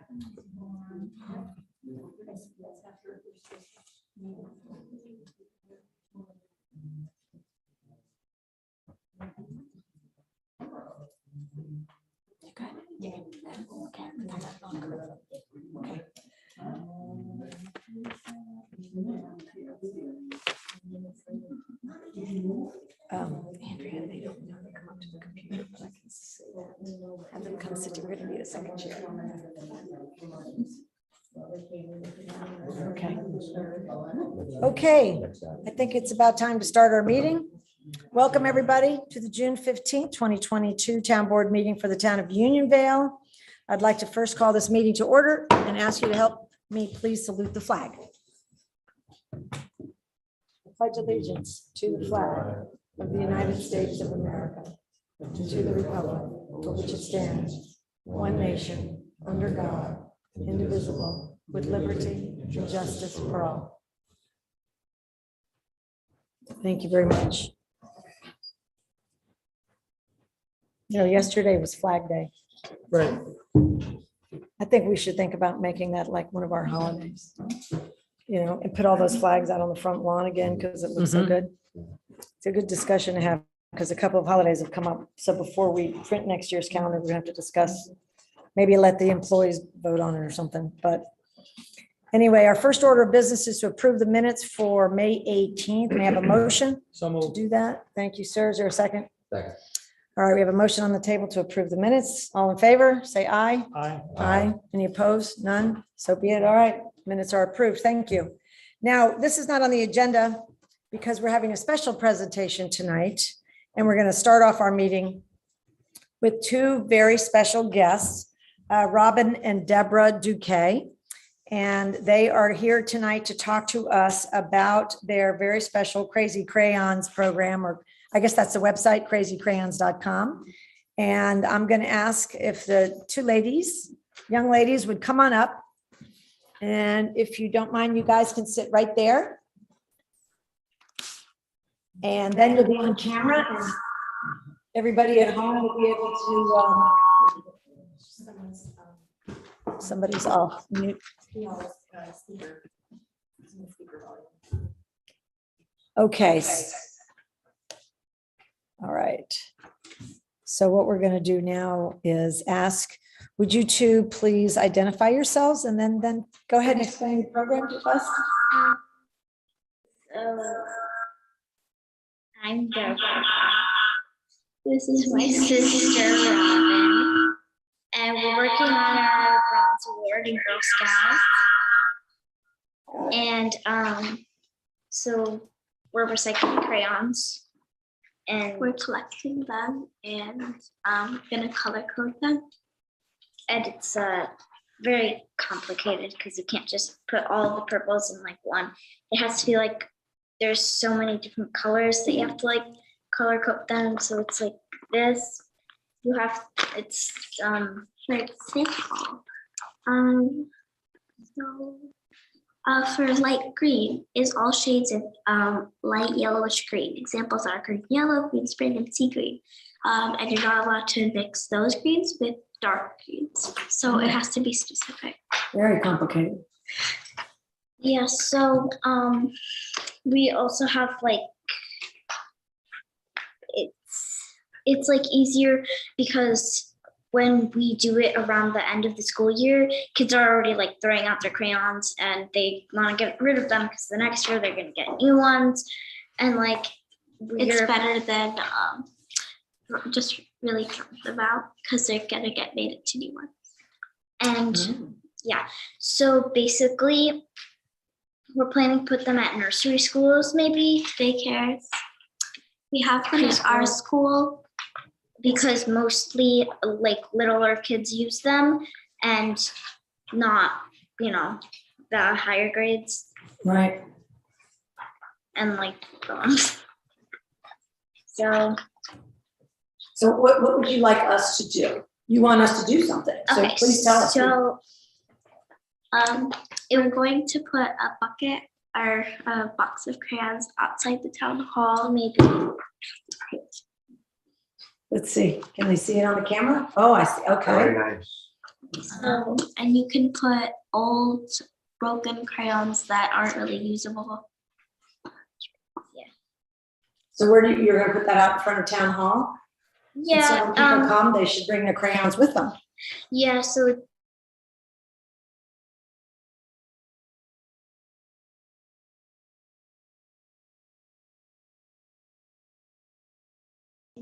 Good. Yeah. Okay. Okay. Andrea, they don't know to come up to the computer, but I can say that. Have them come sit. We're going to need a second chair. Okay. Okay. I think it's about time to start our meeting. Welcome, everybody, to the June 15th, 2022 Town Board meeting for the town of Unionvale. I'd like to first call this meeting to order and ask you to help me please salute the flag. I pledge allegiance to the flag of the United States of America, and to the republic for which it stands, one nation, under God, indivisible, with liberty and justice for all. Thank you very much. You know, yesterday was Flag Day. Right. I think we should think about making that like one of our holidays. You know, and put all those flags out on the front lawn again because it looks so good. It's a good discussion to have because a couple of holidays have come up. So before we print next year's calendar, we have to discuss, maybe let the employees vote on it or something. But anyway, our first order of business is to approve the minutes for May 18th. May I have a motion to do that? Thank you, sir. Is there a second? Second. All right, we have a motion on the table to approve the minutes. All in favor, say aye. Aye. Aye. Any opposed? None? So be it. All right, minutes are approved. Thank you. Now, this is not on the agenda because we're having a special presentation tonight, and we're going to start off our meeting with two very special guests, Robin and Deborah Duque, and they are here tonight to talk to us about their very special Crazy Crayons program, or I guess that's the website, crazycrayons.com. And I'm going to ask if the two ladies, young ladies, would come on up. And if you don't mind, you guys can sit right there. And then you'll be on camera and everybody at home will be able to, somebody's off mute. Okay. All right. So what we're going to do now is ask, would you two please identify yourselves and then go ahead and explain the program to us? So I'm Deborah. This is my sister Robin, and we're working on our Bronze Award in Girl Scouts. And so we're recycling crayons. And we're collecting them and gonna color code them. And it's very complicated because you can't just put all the purples in like one. It has to be like, there's so many different colors that you have to like color code them. So it's like this. You have, it's like simple. For light green is all shades of light yellowish green. Examples are green yellow, green spring, and sea green. And you're not allowed to mix those greens with dark greens. So it has to be specific. Very complicated. Yeah, so we also have like, it's like easier because when we do it around the end of the school year, kids are already like throwing out their crayons and they want to get rid of them because the next year they're going to get new ones. And like, it's better than just really throwing them out because they're going to get made into new ones. And yeah, so basically we're planning to put them at nursery schools, maybe daycares. We have them at our school, because mostly like littler kids use them and not, you know, the higher grades. Right. And like, so what would you like us to do? You want us to do something. So okay, please tell us. So I'm going to put a bucket or a box of crayons outside the town hall, maybe. Let's see. Can we see it on the camera? Oh, I see. Okay. Very nice. And you can put old broken crayons that aren't really usable. So you're gonna put that out in front of town hall? And so Yeah, when people come, they should bring their crayons with them. yeah, so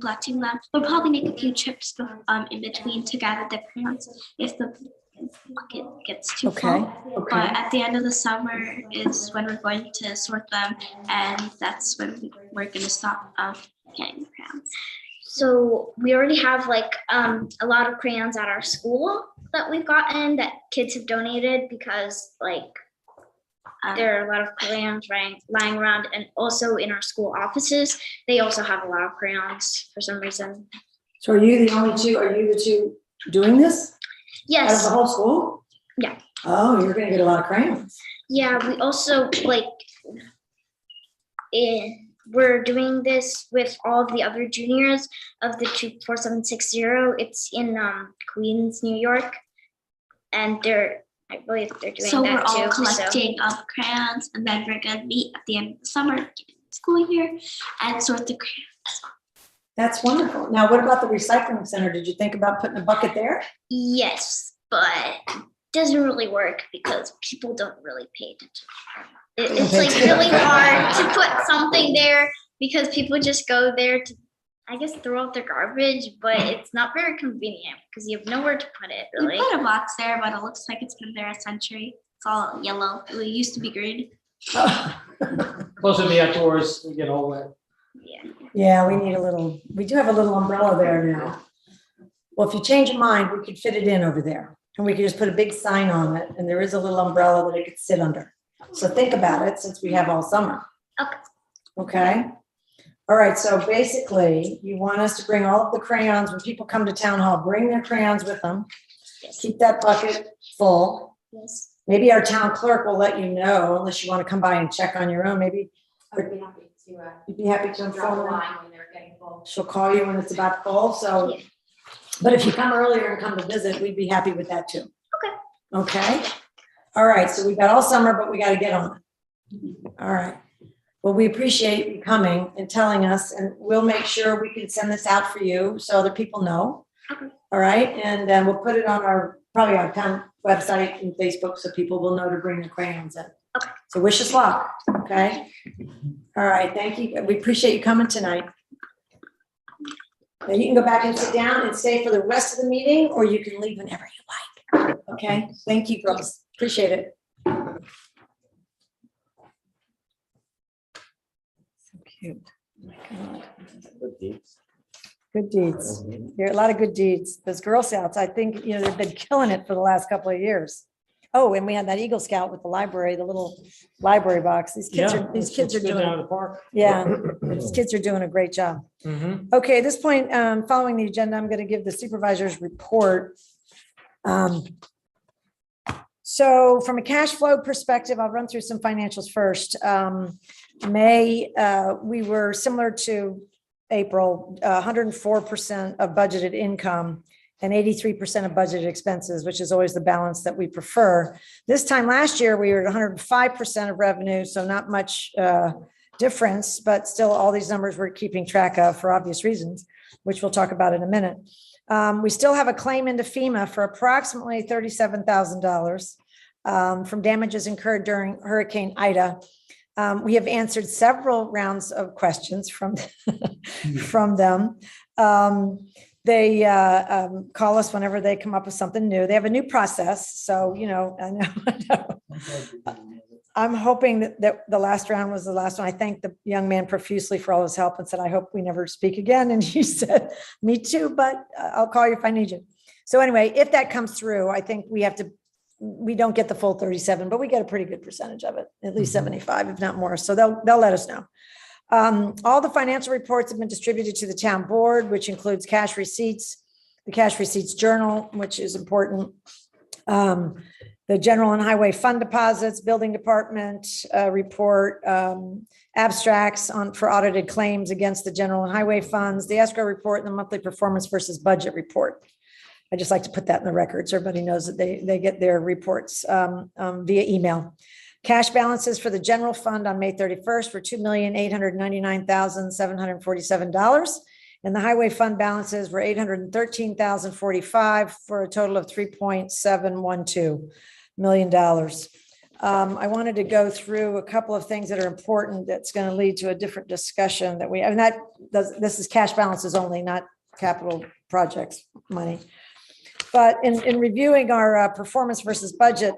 Collecting them. We'll probably make a few trips in between to gather the crayons if the bucket gets too Okay, full. okay. But at the end of the summer is when we're going to sort them, and that's when we're going to stop getting crayons. So we already have like a lot of crayons at our school that we've gotten that kids have donated because like there are a lot of crayons lying around, and also in our school offices, they also have a lot of crayons for some reason. So are you the only two, are you the two doing this? Out of Yes, the whole school? Yeah. Oh, you're gonna get a lot of crayons. yeah, we also like we're doing this with all of the other juniors of the 24760. It's in Queens, New York, and I believe they're doing So that we're all too. collecting crayons, and then we're going to meet at the end of the summer, school year, and sort the crayons. That's wonderful. Now, what about the recycling center? Did you think about putting a bucket there? Yes, but it doesn't really work because people don't really pay attention. It's like really hard to put something there because people just go there to, I guess, throw out their garbage, but it's not very convenient because you have nowhere to put it, We really. put a box there, but it looks like it's been there a century. It's all yellow. It used to be green. Plus it'll be outdoors, we get all wet. Yeah. Yeah, we do have a little umbrella there now. Well, if you change your mind, we could fit it in over there. And we could just put a big sign on it, and there is a little umbrella that it could sit under. So think about it since we have all summer. Okay. Okay. All right, so basically, you want us to bring all of the crayons, when people come to town hall, bring their crayons with them. Yes. Keep that bucket full. Yes. Maybe our town clerk will let you know, unless you want to come by and check on your own, maybe. I'd be happy to You'd be happy to drop a inform them. line when they're getting full. She'll call you when it's about full, so. Yeah. But if you come earlier and come to visit, we'd be happy with that too. Okay. Okay, all right, so we've got all summer, but we got to get on it. All right, well, we appreciate you coming and telling us, and we'll make sure we can send this out for you so other people know. Okay. All right, and then we'll put it on probably our town website and Facebook so people will know to bring their crayons in. Okay. So wish us luck, okay? All right, thank you. We appreciate you coming tonight. Now you can go back and sit down and stay for the rest of the meeting, or you can leave whenever you like. Okay, thank you, girls. Appreciate it. So cute. Oh my God. Good deeds. There are a lot of good deeds. Those Girl Scouts, I think, they've been killing it for the last couple of years. Oh, and we had that Eagle Scout with the library, the little library box. These kids are Down at doing, the park. yeah, these kids are doing a great job. Mhm. Okay, at this point, following the agenda, I'm going to give the supervisor's report. So from a cash flow perspective, I'll run through some financials first. May, we were similar to April, 104% of budgeted income and 83% of budgeted expenses, which is always the balance that we prefer. This time last year, we were at 105% of revenue, so not much difference, but still all these numbers we're keeping track of for obvious reasons, which we'll talk about in a minute. We still have a claim into FEMA for approximately $37,000 from damages incurred during Hurricane Ida. We have answered several rounds of questions from them. They call us whenever they come up with something new. They have a new process. So, I know. I'm hoping that the last round was the last one. I thanked the young man profusely for all his help and said, I hope we never speak again. And he said, me too, but I'll call you if I need you. So anyway, if that comes through, I think we don't get the full 37, but we get a pretty good percentage of it, at least 75, if not more. So they'll let us know. All the financial reports have been distributed to the town board, which includes cash receipts, the cash receipts journal, which is important. The general and highway fund deposits, building department report, abstracts for audited claims against the general and highway funds, the escrow report, and the monthly performance versus budget report. I just like to put that in the record so everybody knows that they get their reports via email. Cash balances for the general fund on May 31st were $2,899,747. And the highway fund balances were $813,045 for a total of $3.712 million. I wanted to go through a couple of things that are important that's going to lead to a different discussion that this is cash balances only, not capital projects money. But in reviewing our performance versus budget,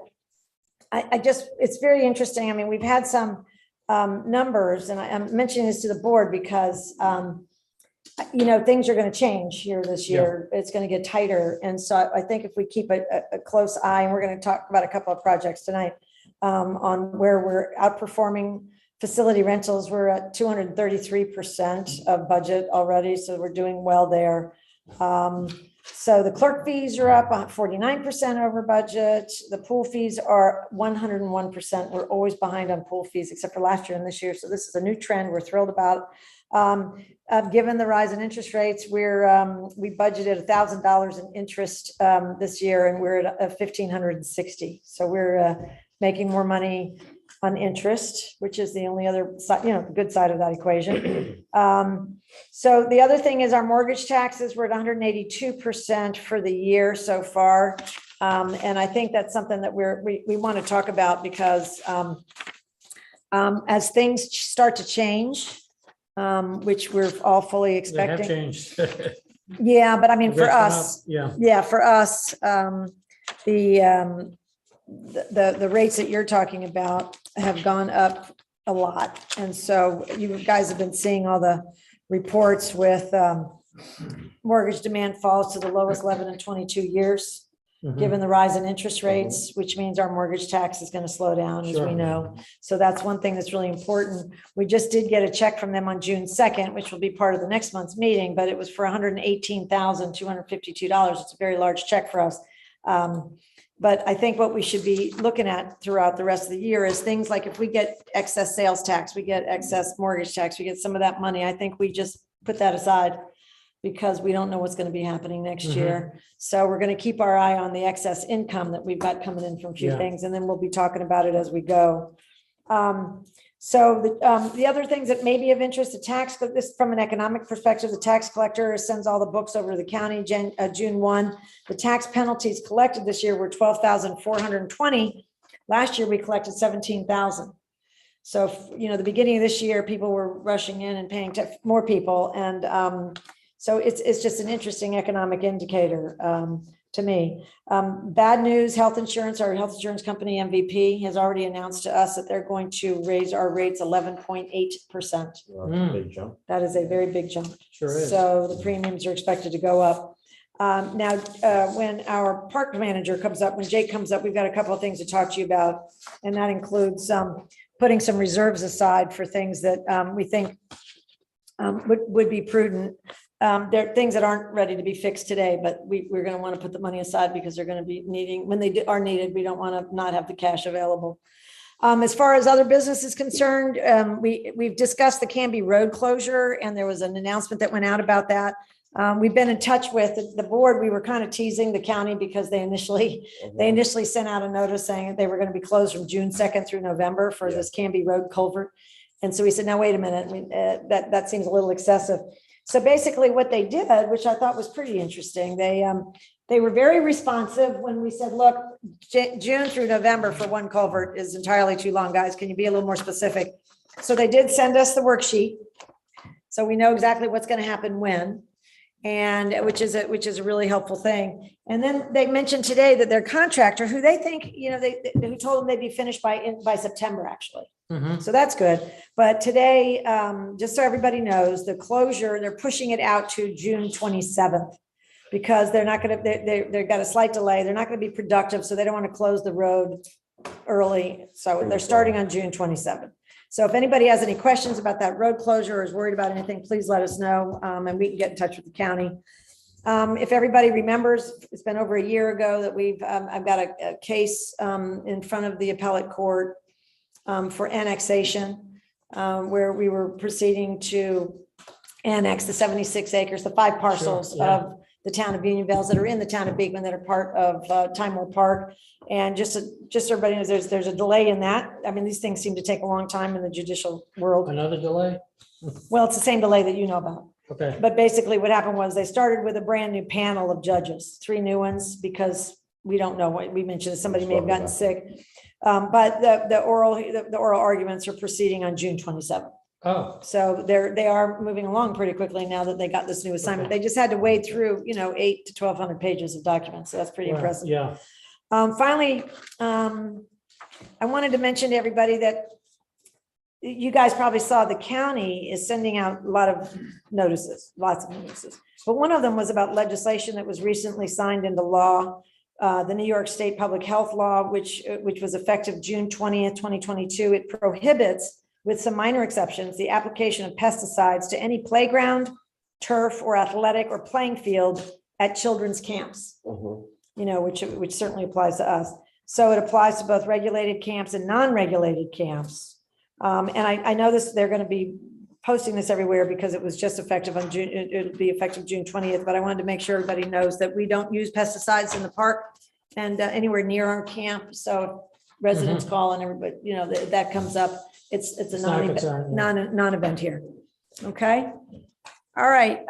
it's very interesting. I mean, we've had some numbers, and I'm mentioning this to the board because, things are going to change here this year. It's going to get tighter. And so I think if we keep a close eye, and we're going to talk about a couple of projects tonight on where we're outperforming facility rentals. We're at 233% of budget already. So we're doing well there. So the clerk fees are up 49% over budget. The pool fees are 101%. We're always behind on pool fees except for last year and this year. So this is a new trend we're thrilled about. Given the rise in interest rates, we budgeted $1,000 in interest this year, and we're at $1,560. So we're making more money on interest, which is the only other side, good side of that equation. So the other thing is our mortgage taxes. We're at 182% for the year so far. And I think that's something that we want to talk about because as things start to change, which we're all fully They expecting. have changed. Yeah, but I mean, for Rates went us, up, Yeah. yeah, for us, the rates that you're talking about have gone up a lot. And so you guys have been seeing all the reports with mortgage demand falls to the lowest level in 22 years, given the rise in interest rates, which means our mortgage tax is going to slow down, as we know. So that's one thing that's really important. We just did get a check from them on June 2nd, which will be part of the next month's meeting, but it was for $118,252. It's a very large check for us. But I think what we should be looking at throughout the rest of the year is things like if we get excess sales tax, we get excess mortgage tax, we get some of that money. I think we just put that aside because we don't know what's going to be happening next year. So we're going to keep our eye on the excess income that we've got coming in from a few things, and then we'll be talking about it as we go. So the other things that may be of interest, the tax, this from an economic perspective, the tax collector sends all the books over to the county June 1. The tax penalties collected this year were 12,420. Last year we collected 17,000. So, the beginning of this year, people were rushing in and paying more people. And so it's just an interesting economic indicator to me. Bad news, health insurance, our health insurance company, MVP, has already announced to us that they're going to raise our rates 11.8%. Big jump. That is a very big jump. Sure is. So the premiums are expected to go up. Now, when our park manager comes up, when Jake comes up, we've got a couple of things to talk to you about. And that includes putting some reserves aside for things that we think would be prudent. There are things that aren't ready to be fixed today, but we're going to want to put the money aside because they're going to be needing, when they are needed, we don't want to not have the cash available. As far as other business is concerned, we've discussed the Canby road closure, and there was an announcement that went out about that. We've been in touch with the board. We were kind of teasing the county because they initially sent out a notice saying that they were going to be closed from June 2nd through November for this Canby road culvert. And so we said, now, wait a minute, that seems a little excessive. So basically what they did, which I thought was pretty interesting, they were very responsive when we said, look, June through November for one culvert is entirely too long, guys. Can you be a little more specific? So they did send us the worksheet. So we know exactly what's going to happen when, and which is a really helpful thing. And then they mentioned today that their contractor, who they think, who told them they'd be finished by September, actually. So that's good. But today, just so everybody knows, the closure, they're pushing it out to June 27th because they're not going to, they've got a slight delay. They're not going to be productive. So they don't want to close the road early. So they're starting on June 27th. So if anybody has any questions about that road closure or is worried about anything, please let us know and we can get in touch with the county. If everybody remembers, it's been over a year ago that I've got a case in front of the appellate court for annexation, where we were proceeding to annex the 76 acres, the 5 parcels of the town of Unionville's that are in the town of Beekman that are part of Time Warner Park. And just so everybody knows, there's a delay in that. I mean, these things seem to take a long time in the judicial world. Another delay? Well, it's the same delay that you know about. Okay. But basically what happened was they started with a brand new panel of judges, 3 new ones, because we don't know what we mentioned, that somebody may have gotten sick. But the oral arguments are proceeding on June 27th. Oh, So they are moving along pretty quickly now that they got this new assignment. They just had to wade through, 8 to 1,200 pages of documents. So that's pretty wow, impressive. yeah. Finally, I wanted to mention to everybody that you guys probably saw the county is sending out a lot of notices, lots of notices. But one of them was about legislation that was recently signed into law, the New York State Public Health Law, which was effective June 20th, 2022. It prohibits, with some minor exceptions, the application of pesticides to any playground, turf, or athletic or playing field at children's camps. Which certainly applies to us. So it applies to both regulated camps and non-regulated camps. And I know they're going to be posting this everywhere because it was just effective on June, it'll be effective June 20th, but I wanted to make sure everybody knows that we don't use pesticides in the park and anywhere near our camp. So if residents call and everybody, that comes up, it's a not a concern, yeah. non-event here. Okay. All right.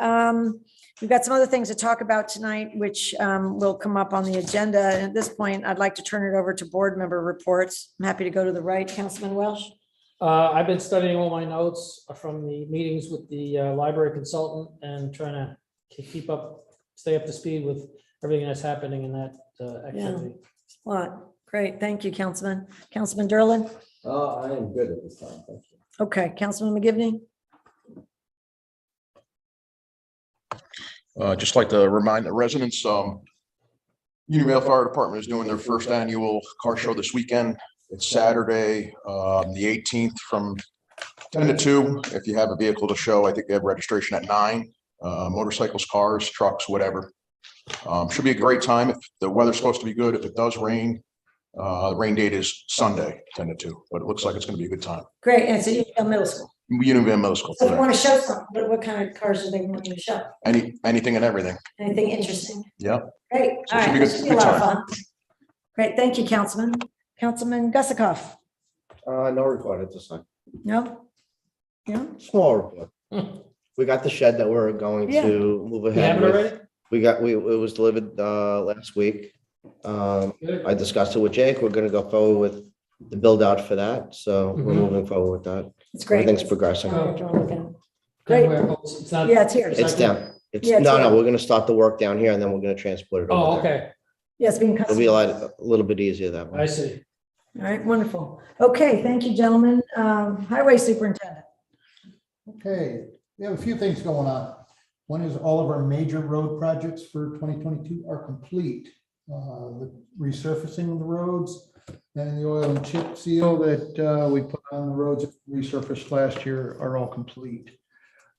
We've got some other things to talk about tonight, which will come up on the agenda. And at this point, I'd like to turn it over to board member reports. I'm happy to go to the right. Councilman Welsh. I've been studying all my notes from the meetings with the library consultant and trying to stay up to speed with everything that's happening in that activity. Great. Thank you, Councilman. Councilman Derlin. I am good at this time, thank you. Okay, Councilman McGivney. Just like to remind the residents, Unionville Fire Department is doing their first annual car show this weekend. It's Saturday, the 18th from 10 to 2. If you have a vehicle to show, I think they have registration at 9. Motorcycles, cars, trucks, whatever. Should be a great time. If the weather's supposed to be good, if it does rain, the rain date is Sunday, 10 to 2, but it looks like it's going to be a good time. Great. And so Unionville Middle School. Unionville Middle School. So if you want to show something, what kind of cars do they want you to show? Anything and everything. Anything interesting? Yeah. Great. So All it should right. be That good- should be a good lot of time. fun. Great. Thank you, Councilman. Councilman Gusikoff. No report at this time. No? No? Small report. We got the shed that we're going Yeah. to move You ahead have it with. already? It was delivered last week. Good. I discussed it with Jake. We're gonna go forward with the build out for that. So we're Mhm. moving forward with that. It's great. Everything's progressing. Great. It's not- Yeah, it's here. It's down. It's, Yeah, it's no, here. we're gonna start the work down here and then we're gonna transport it. Oh, over there. okay. Yeah, it's being It'll be customized. a little bit easier that way. I see. All right, wonderful. Okay, thank you, gentlemen. Highway Superintendent. Okay, we have a few things going on. One is all of our major road projects for 2022 are complete. The resurfacing of the roads and the oil and chip seal that we put on the roads that resurfaced last year are all complete.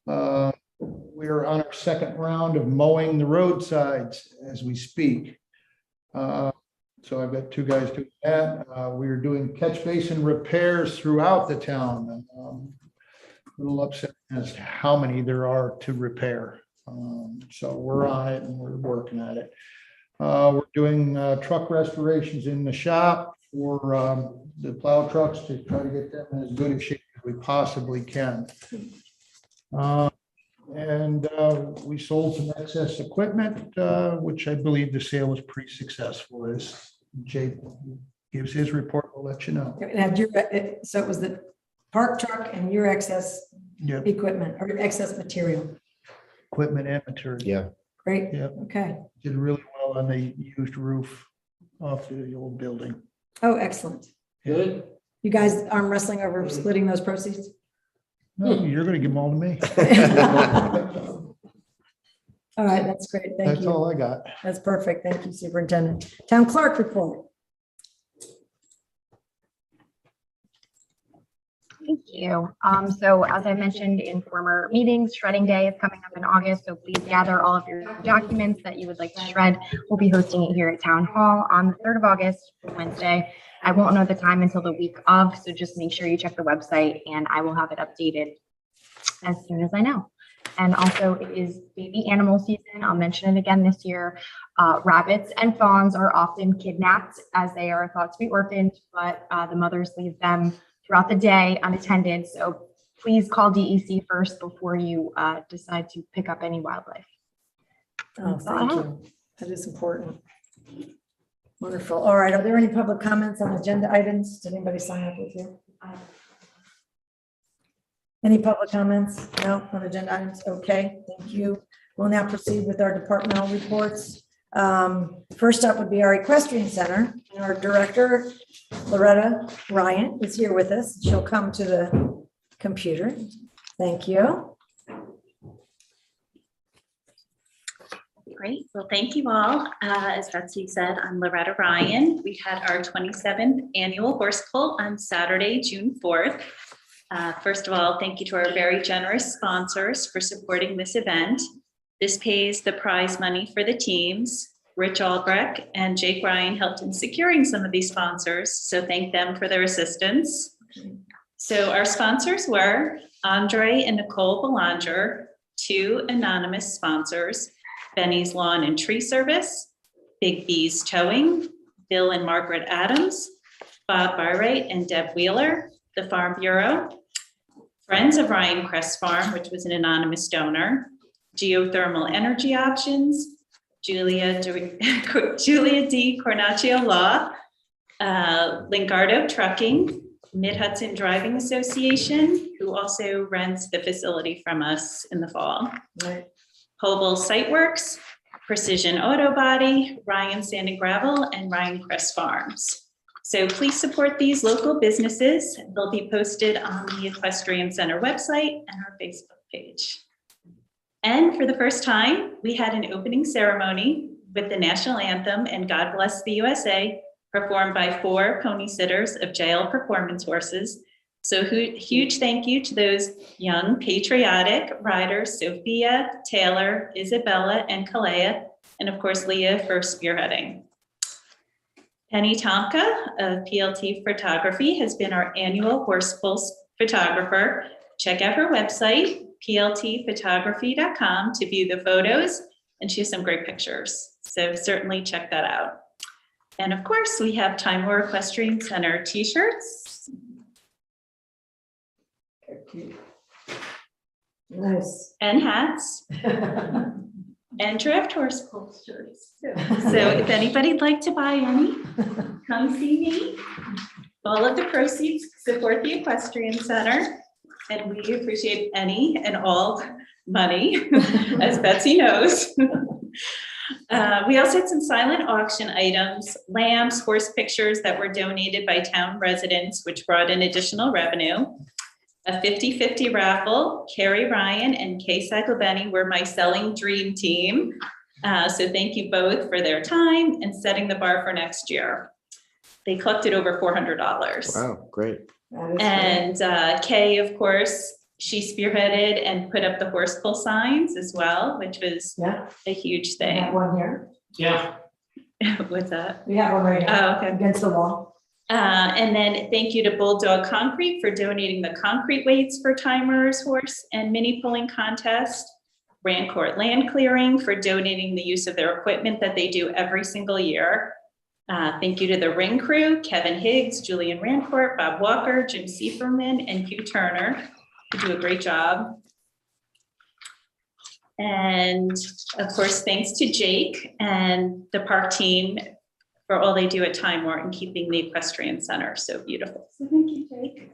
We are on our second round of mowing the roadsides as we speak. So I've got 2 guys doing that. We are doing catch basin repairs throughout the town. A little upset as to how many there are to repair. So we're on it and we're working at it. We're doing truck restorations in the shop for the plow trucks to try to get them in as good a shape as we possibly can. And we sold some excess equipment, which I believe the sale was pretty successful. As Jay gives his report, we'll let you know. So it was the park truck and your excess Yep, equipment or excess material. equipment and material. Yeah. Great. Yep. Okay. Did really well on the used roof off the old building. Oh, excellent. Good. You guys arm wrestling over splitting those proceeds? No, you're gonna give them all to me. All right, that's great. Thank That's you. all I got. That's perfect. Thank you, Superintendent. Town Clerk report. Thank you. So as I mentioned in former meetings, shredding day is coming up in August. So please gather all of your documents that you would like to shred. We'll be hosting it here at Town Hall on the 3rd of August, Wednesday. I won't know the time until the week of, so just make sure you check the website and I will have it updated as soon as I know. And also it is baby animal season. I'll mention it again this year. Rabbits and fawns are often kidnapped as they are thought to be orphaned, but the mothers leave them throughout the day unattended. So please call DEC first before you decide to pick up any wildlife. Oh, thank you. That is important. Wonderful. All right. Are there any public comments on agenda items? Did anybody sign up with you? Any public comments? No, on agenda items? Okay, thank you. We'll now proceed with our departmental reports. First up would be our Equestrian Center. Our director, Loretta Ryan, is here with us. She'll come to the computer. Thank you. Great. Well, thank you all. As Betsy said, I'm Loretta Ryan. We had our 27th annual horse pull on Saturday, June 4th. First of all, thank you to our very generous sponsors for supporting this event. This pays the prize money for the teams. Rich Albrecht and Jake Ryan helped in securing some of these sponsors, so thank them for their assistance. So our sponsors were Andre and Nicole Belanger, 2 anonymous sponsors, Benny's Lawn and Tree Service, Big B's Towing, Bill and Margaret Adams, Bob Barwright and Deb Wheeler, the Farm Bureau, Friends of Ryan Crest Farm, which was an anonymous donor, Geothermal Energy Options, Julia D. Cornacchio Law, Lingardo Trucking, Mid-Hudson Driving Association, who also rents the facility from us in the fall. Right. Hobel Site Works, Precision Auto Body, Ryan Sand and Gravel, and Ryan Crest Farms. So please support these local businesses. They'll be posted on the Equestrian Center website and our Facebook page. And for the first time, we had an opening ceremony with the National Anthem and God Bless the USA, performed by 4 pony sitters of JL Performance Horses. So huge thank you to those young patriotic riders, Sophia, Taylor, Isabella, and Kalea, and of course, Leah for spearheading. Penny Tomka of PLT Photography has been our annual horse pulse photographer. Check out her website, pltphotography.com, to view the photos, and she has some great pictures. So certainly check that out. And of course, we have Time War Equestrian Center t-shirts. Nice. And hats. And draft horse posters. So if anybody'd like to buy any, come see me. All of the proceeds support the Equestrian Center, and we appreciate any and all money, as Betsy knows. We also had some silent auction items, lambs, horse pictures that were donated by town residents, which brought in additional revenue. A 50-50 raffle. Carrie Ryan and Kay Saglobeni were my selling dream team. So thank you both for their time and setting the bar for next year. They collected over $400. Wow, great. And Kay, of course, she spearheaded and put up the horse pull signs as well, which was a huge We have thing. one here. Yeah. What's that? We have one right now Oh, okay. against the wall. And then thank you to Bulldog Concrete for donating the concrete weights for Timers Horse and Mini Pulling Contest. Rancourt Land Clearing for donating the use of their equipment that they do every single year. Thank you to the ring crew, Kevin Higgs, Julian Rancourt, Bob Walker, Jim Sieferman, and Hugh Turner, who do a great job. And of course, thanks to Jake and the park team for all they do at Time War and keeping the Equestrian Center so beautiful. So thank you, Jake.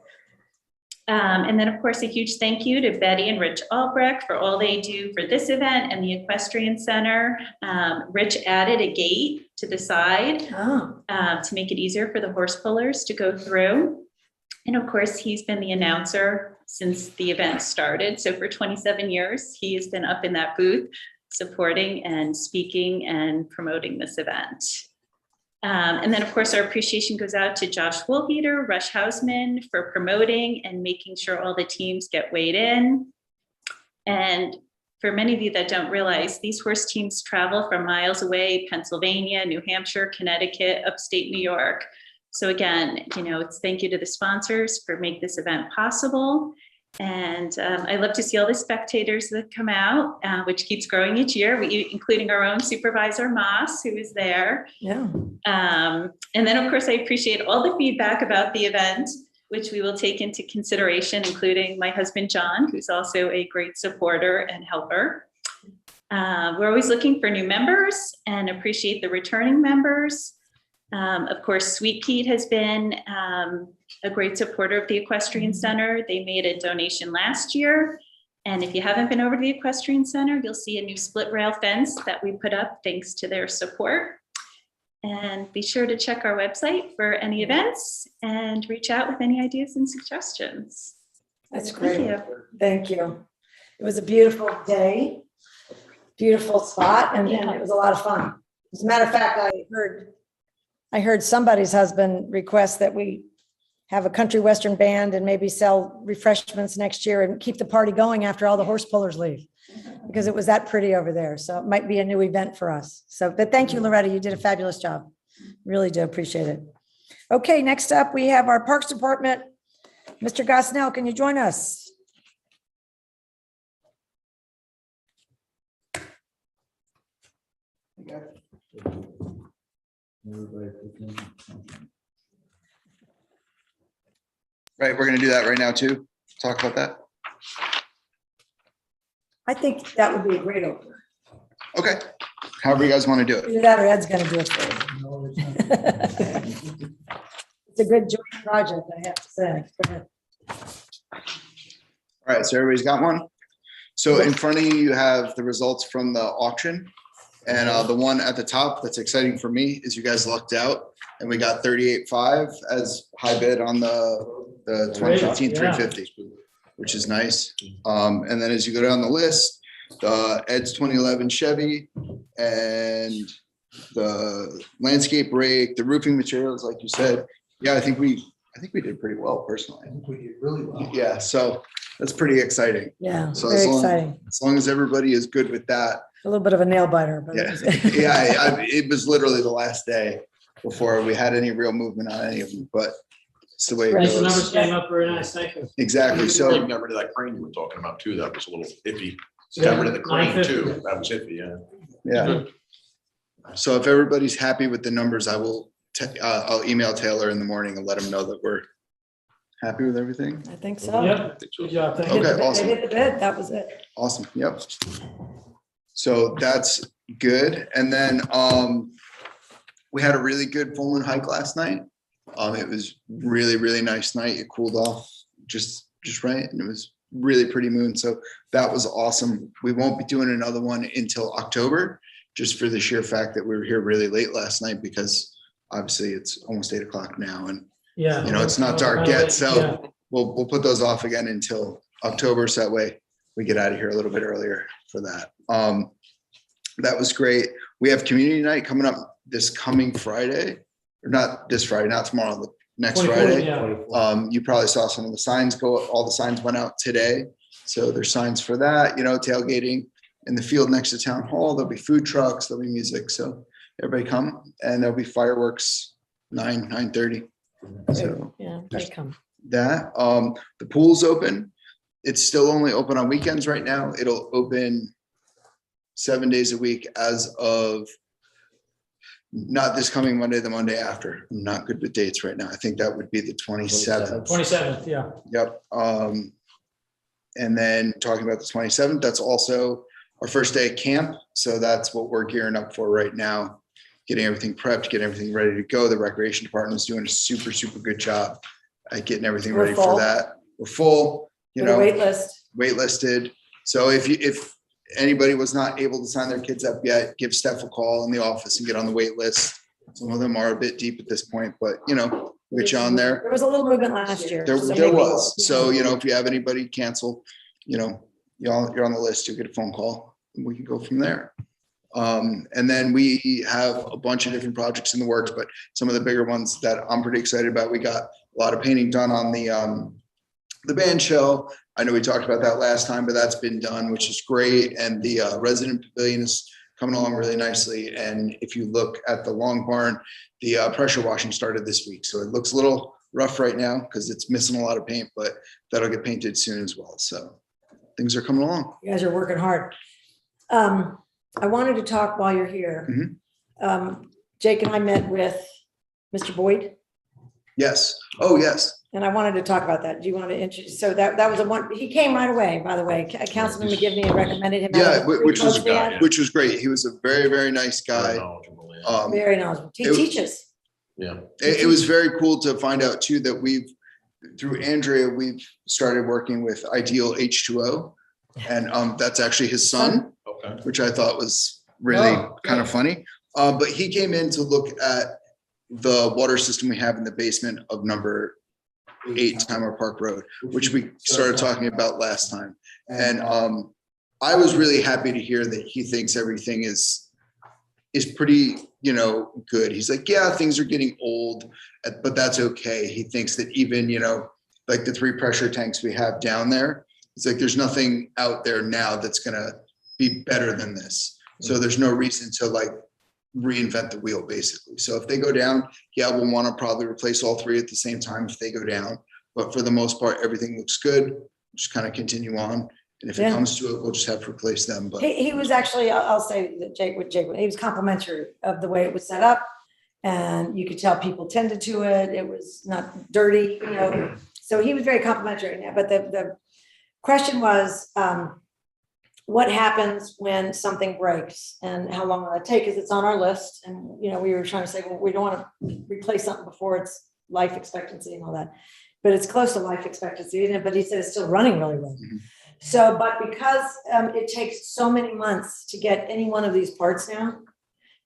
And then of course, a huge thank you to Betty and Rich Albrecht for all they do for this event and the Equestrian Center. Rich added a gate to the side to make it easier for the horse pullers to go through. And of course, he's been the announcer since the event started. So for 27 years, he has been up in that booth supporting and speaking and promoting this event. And then, of course, our appreciation goes out to Josh Woolheater, Rush Hausman for promoting and making sure all the teams get weighed in. And for many of you that don't realize, these horse teams travel from miles away, Pennsylvania, New Hampshire, Connecticut, upstate New York. So again, it's thank you to the sponsors for making this event possible. And I love to see all the spectators that come out, which keeps growing each year, including our own Supervisor Moss, who is there. Yeah. And then, of course, I appreciate all the feedback about the event, which we will take into consideration, including my husband, John, who's also a great supporter and helper. We're always looking for new members and appreciate the returning members. Of course, Sweet Pete has been a great supporter of the Equestrian Center. They made a donation last year. And if you haven't been over to the Equestrian Center, you'll see a new split rail fence that we put up thanks to their support. And be sure to check our website for any events and reach out with any ideas and suggestions. That's Thank great. you. Thank you. It was a beautiful day, beautiful spot, and it was a lot of fun. As a matter of fact, I heard somebody's husband request that we have a country western band and maybe sell refreshments next year and keep the party going after all the horse pullers leave, because it was that pretty over there. So it might be a new event for us. So, but thank you, Loretta. You did a fabulous job. Really do appreciate it. Okay, next up, we have our Parks Department. Mr. Gosnell, can you join us? Right, we're gonna do that right now too. Talk about that. I think that would be a great opener. Okay, however you guys want to do it. Either that or Ed's gonna do it for you. It's a good joint project, I have to say. Go ahead. All right, so everybody's got one. So in front of you, you have the results from the auction. And the one at the top that's exciting for me is you guys lucked out and we got 38.5 as high bid on the 2015 350, which is nice. And then as you go down the list, Ed's 2011 Chevy and the landscape rake, the roofing materials, like you said. Yeah, I think we did pretty well personally. I think we did really well. Yeah, so that's pretty exciting. Yeah, So very exciting. as long as everybody is good with that. A little bit of a nail biter, but. Yeah, it was literally the last day before we had any real movement on any of them, but it's the way it Right. The numbers goes. came up very nice, thank you. Exactly, So so, you got rid of that crane you were talking about too. That was a little iffy. Got rid of the crane too. That was iffy, yeah. yeah. So if everybody's happy with the numbers, I'll email Taylor in the morning and let him know that we're happy with everything. I think so. Yep, good job, thank They you. hit Okay, the- awesome. They hit the bid, that was it. Awesome, yep. So that's good. And then we had a really good full moon hike last night. It was really, really nice night. It cooled off just right. And it was really pretty moon. So that was awesome. We won't be doing another one until October, just for the sheer fact that we were here really late last night, because obviously it's almost 8 o'clock now and Yeah. it's not dark yet. Yeah. So we'll put those off again until October. So that way we get out of here a little bit earlier for that. That was great. We have community night coming up this coming Friday, or not this Friday, not tomorrow, the next 24th, Friday. yeah. You probably saw some of the signs all the signs went out today. So there's signs for that, tailgating in the field next to town hall. There'll be food trucks, there'll be music. So everybody come, and there'll be fireworks 9:30. So Yeah, they come. that, the pool's open. It's still only open on weekends right now. It'll open 7 days a week as of not this coming Monday, the Monday after. I'm not good with dates right now. I think that would be the 27th. 27th, yeah. Yep. And then talking about the 27th, that's also our first day at camp. So that's what we're gearing up for right now. Getting everything prepped, getting everything ready to go. The recreation department is doing a super, super good job at getting everything We're ready full. for that. We're full, For the wait list. waitlisted. So if anybody was not able to sign their kids up yet, give Steph a call in the office and get on the wait list. Some of them are a bit deep at this point, but we'll get you on there. There was a little movement last year. There so there maybe- was. So, if you have anybody cancel, you're on the list, you'll get a phone call and we can go from there. And then we have a bunch of different projects in the works, but some of the bigger ones that I'm pretty excited about, we got a lot of painting done on the band shell. I know we talked about that last time, but that's been done, which is great. And the resident pavilion is coming along really nicely. And if you look at the long barn, the pressure washing started this week. So it looks a little rough right now because it's missing a lot of paint, but that'll get painted soon as well. So things are coming along. You guys are working hard. I wanted to talk while you're here. Jake and I met with Mr. Boyd, Yes. Oh, yes. and I wanted to talk about that. Do you want to introduce? So that was he came right away, by the way. Councilman McGivney had recommended him. Yeah, which was guy, great. He was a very, very nice guy. Very knowledgeable. He teaches. Yeah. It was very cool to find out too that through Andrea, we've started working with Ideal H2O, and that's actually his son, which I thought was really kind of funny. But he came in to look at the water system we have in the basement of number 8 Timer Park Road, which we started talking about last time. And I was really happy to hear that he thinks everything is pretty, good. He's like, yeah, things are getting old, but that's okay. He thinks that even, like the 3 pressure tanks we have down there, it's like, there's nothing out there now that's going to be better than this. So there's no reason to like reinvent the wheel basically. So if they go down, yeah, we'll want to probably replace all 3 at the same time if they go down. But for the most part, everything looks good. Just kind of continue on. And if it comes to it, we'll just have to replace them. But He was actually, I'll say that Jake, he was complimentary of the way it was set up. And you could tell people tended to it. It was not dirty, So he was very complimentary. But the question was, what happens when something breaks and how long will it take? Because it's on our list. And, we were trying to say, well, we don't want to replace something before it's life expectancy and all that. But it's close to life expectancy. But he said it's still running really well. Mhm. So, but because it takes so many months to get any one of these parts now,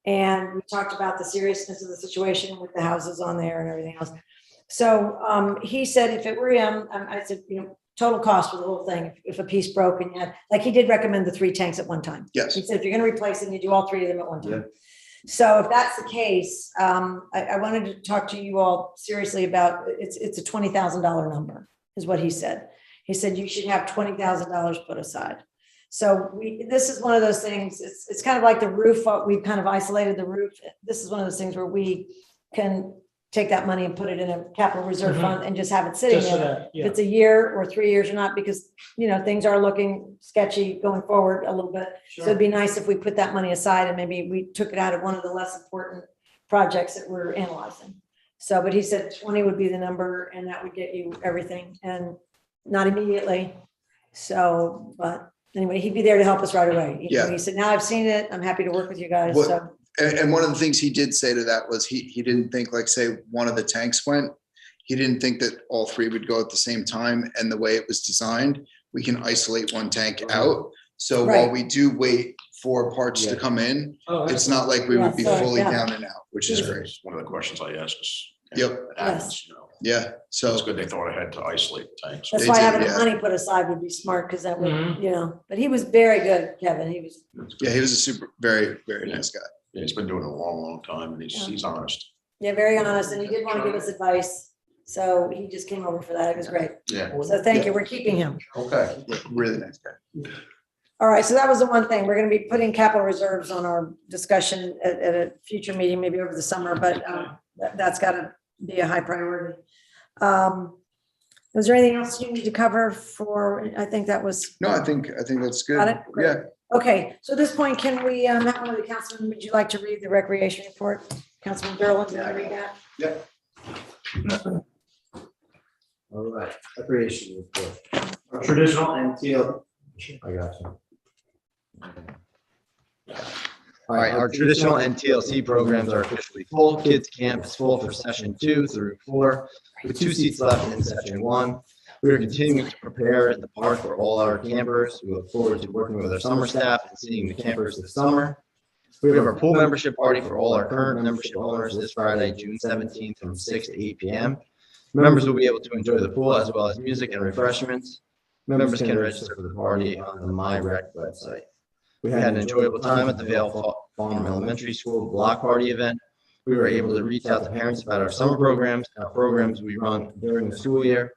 and we talked about the seriousness of the situation with the houses on there and everything else. So he said, if it were him, I said, total cost for the whole thing. If a piece broke and you had, like he did recommend the 3 tanks at one time. yes. He said, if you're going to replace them, you do all 3 of them at one time. So if that's the case, I wanted to talk to you all seriously about, it's a $20,000 number is what he said. He said, you should have $20,000 put aside. So this is one of those things, it's kind of like the roof, we've kind of isolated the roof. This is one of those things where we can take that money and put it in a capital reserve fund and just have it sitting Just for there. that, If it's a year or 3 years or not, because, things are looking sketchy going forward a little bit. So it'd be nice if we put that money aside and maybe we took it out of one of the less important projects that we're analyzing. So, but he said 20 would be the number and that would get you everything and not immediately. So, but anyway, he'd be there to help us right away. Yeah. He said, now I've seen it. I'm happy to work with you guys. What- So And one of the things he did say to that was he didn't think, like, say one of the tanks went, he didn't think that all 3 would go at the same time. And the way it was designed, we can isolate one tank out. So while Right. we do wait for parts to come in, it's not like we would be Yeah, so, fully yeah. down and out, which is great. One of the questions I asked is. Yep. It happens, Yeah. So it's So good they thought ahead to isolate the tanks. that's They why did, having the yeah. money put aside would be smart because that would, Mhm. but he was very good, Kevin. He was, yeah, he was a very, very nice guy. Yeah, he's been doing it a long time and he's honest. yeah, very honest. And he did want to give us advice. So he just came over for that. It was great. Yeah. So thank you. We're keeping him. Okay. Really nice guy. All right, so that was the one thing. We're going to be putting capital reserves on our discussion at a future meeting, maybe over the summer, but that's got to be a high priority. Was there anything else you need to cover for, I think that was. No, I think that's good. Got it? Great. Yeah. Okay, so at this point, can we have one of the councilmen, would you like to read the recreation report? Councilman Derlin, can you read that? All right, recreation report. Our traditional NTL. I got you. All right, our traditional NTLC programs are officially full. Kids Camp is full for session 2 through 4, with 2 seats left in session 1. We are continuing to prepare at the park for all our campers. We look forward to working with our summer staff and seeing the campers this summer. We have our pool membership party for all our current membership owners this Friday, June 17th from 6 to 8 p.m. Members will be able to enjoy the pool as well as music and refreshments. Members can register for the party on the MyRec website. We had an enjoyable time at the Vale Farm Elementary School block party event. We were able to reach out to parents about our summer programs and our programs we run during the school year.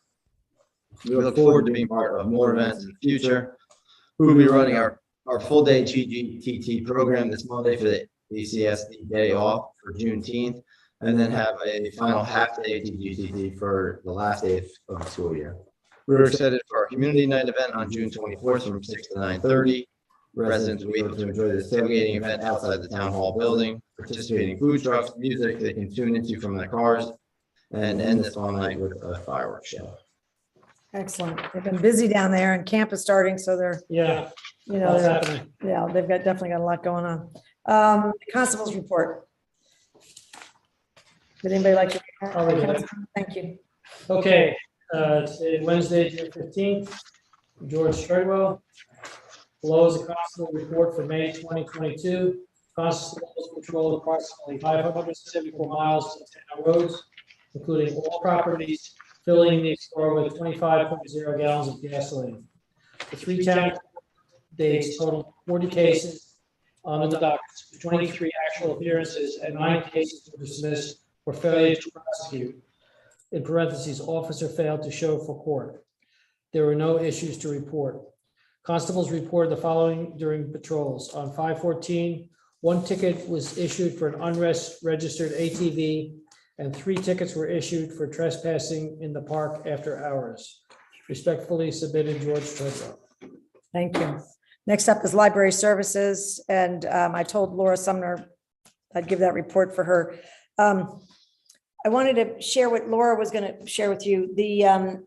We look forward to being part of more events in the future. We will be running our full day GGTT program this Monday for the ACSD day off for Juneteenth. and then have a final half-day TGCT for the last day of the school year. We're excited for our community night event on June 24th from 6 to 9:30. Residents will be able to enjoy this tailgating event outside the town hall building, participating food trucks, music they can tune into from their cars, and end this fun night with a fireworks show. Excellent. They've been busy down there and camp is starting, so they're, Yeah, you know, that's they're- happening. yeah, they've definitely got a lot going on. Constables report. Would anybody like to? I'll read it. Thank you. Okay, today, Wednesday, June 15th, George Treadwell. Below is a constable report for May 2022. Constables patrolled approximately 574 miles of town roads, including all properties, filling the Explorer with 25.0 gallons of gasoline. The 3 town dates totaled 40 cases on the docket, 23 actual appearances, and 9 cases were dismissed for failure to prosecute. In parentheses, officer failed to show for court. There were no issues to report. Constables reported the following during patrols. On 5/14, 1 ticket was issued for an unregistered ATV, and 3 tickets were issued for trespassing in the park after hours. Respectfully submitted, George Treadwell. Thank you. Next up is library services, and I told Laura Sumner I'd give that report for her. I wanted to share what Laura was going to share with you. The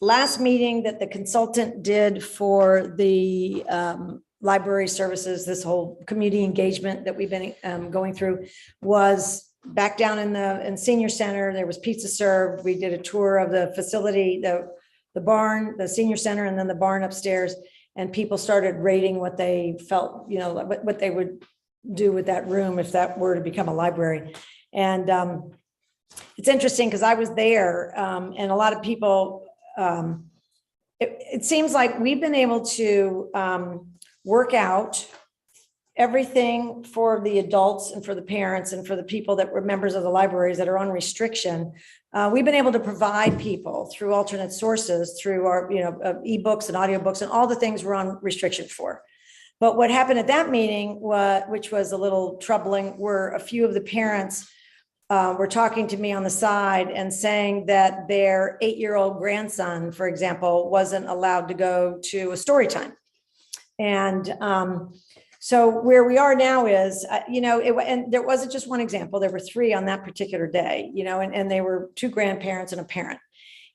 last meeting that the consultant did for the library services, this whole community engagement that we've been going through, was back down in senior center. There was pizza served. We did a tour of the facility, the barn, the senior center, and then the barn upstairs. And people started rating what they felt, you know, what they would do with that room if that were to become a library. And it's interesting because I was there, and a lot of people, it seems like we've been able to work out everything for the adults and for the parents and for the people that were members of the libraries that are on restriction. We've been able to provide people through alternate sources, through our, you know, ebooks and audiobooks and all the things we're on restriction for. But what happened at that meeting, which was a little troubling, were a few of the parents were talking to me on the side and saying that their 8-year-old grandson, for example, wasn't allowed to go to a story time. And so where we are now is, you know, and there wasn't just one example, there were 3 on that particular day, you know, and they were 2 grandparents and a parent.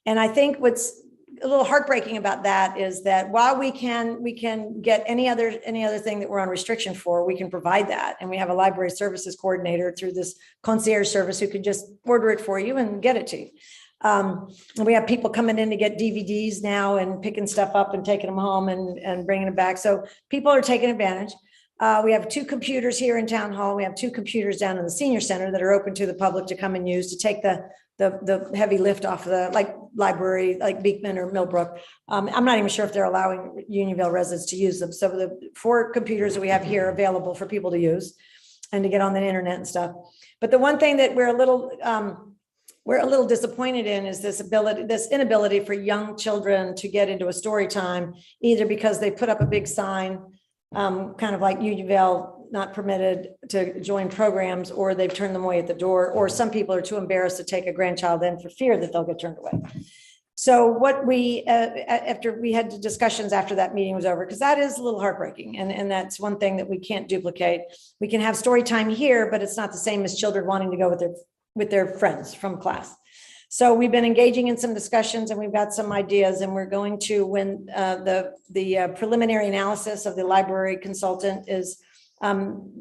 And I think what's a little heartbreaking about that is that while we can get any other thing that we're on restriction for, we can provide that. And we have a library services coordinator through this concierge service who can just order it for you and get it to you. And we have people coming in to get DVDs now and picking stuff up and taking them home and bringing them back. So people are taking advantage. We have 2 computers here in town hall. We have 2 computers down in the senior center that are open to the public to come and use to take the heavy lift off of the, like, library, like Beekman or Millbrook. I'm not even sure if they're allowing Unionville residents to use them. So the 4 computers that we have here are available for people to use and to get on the internet and stuff. But the one thing that we're a little disappointed in is this inability for young children to get into a story time, either because they put up a big sign, kind of like Unionville not permitted to join programs, or they've turned them away at the door, or some people are too embarrassed to take a grandchild in for fear that they'll get turned away. So what we, after we had discussions after that meeting was over, because that is a little heartbreaking. And that's one thing that we can't duplicate. We can have story time here, but it's not the same as children wanting to go with their friends from class. So we've been engaging in some discussions and we've got some ideas, and we're going to, when the preliminary analysis of the library consultant is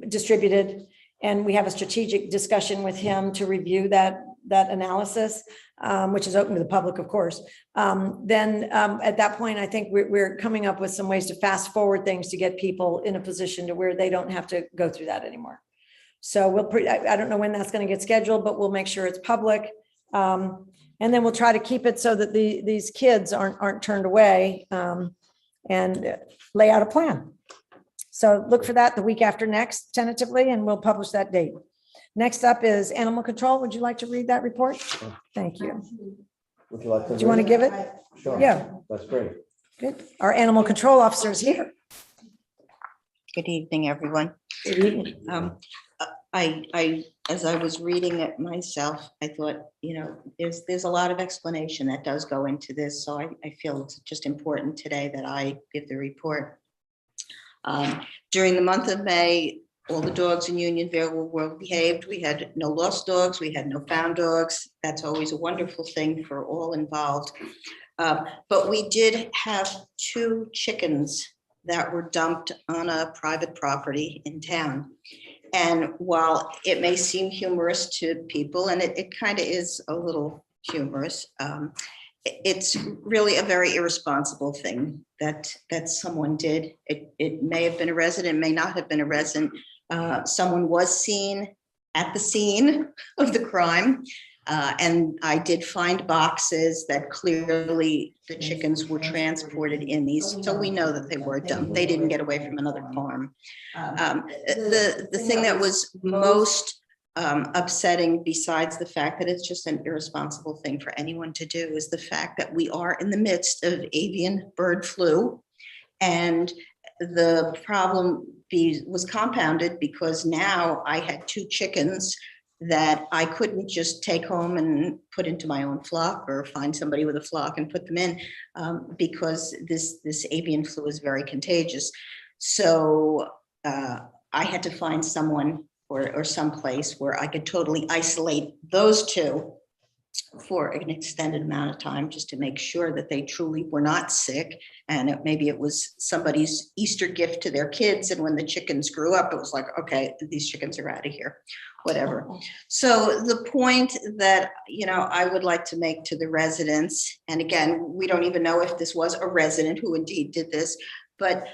distributed, and we have a strategic discussion with him to review that analysis, which is open to the public, of course. Then at that point, I think we're coming up with some ways to fast forward things to get people in a position to where they don't have to go through that anymore. So I don't know when that's going to get scheduled, but we'll make sure it's public. And then we'll try to keep it so that these kids aren't turned away, and lay out a plan. So look for that the week after next, tentatively, and we'll publish that date. Next up is animal control. Would you like to read that report? Thank you. Would you like to? Do you want to give it? Sure. Yeah. That's great. Good. Our animal control officer is here. Good evening, everyone. Good evening. as I was reading it myself, I thought, there's a lot of explanation that does go into this. So I feel it's just important today that I give the report. During the month of May, all the dogs in Unionville were well behaved. We had no lost dogs. We had no found dogs. That's always a wonderful thing for all involved. But we did have 2 chickens that were dumped on a private property in town. And while it may seem humorous to people, and it kind of is a little humorous, it's really a very irresponsible thing that someone did. It may have been a resident, may not have been a resident. Someone was seen at the scene of the crime. And I did find boxes that clearly the chickens were transported in these. So we know that they were dumped. They didn't get away from another farm. The thing that was most upsetting, besides the fact that it's just an irresponsible thing for anyone to do, is the fact that we are in the midst of avian bird flu. And the problem was compounded because now I had 2 chickens that I couldn't just take home and put into my own flock or find somebody with a flock and put them in because this avian flu is very contagious. So I had to find someone or someplace where I could totally isolate those 2 for an extended amount of time, just to make sure that they truly were not sick. And maybe it was somebody's Easter gift to their kids. And when the chickens grew up, it was like, okay, these chickens are out of here, whatever. So the point that, I would like to make to the residents, and again, we don't even know if this was a resident who indeed did this, but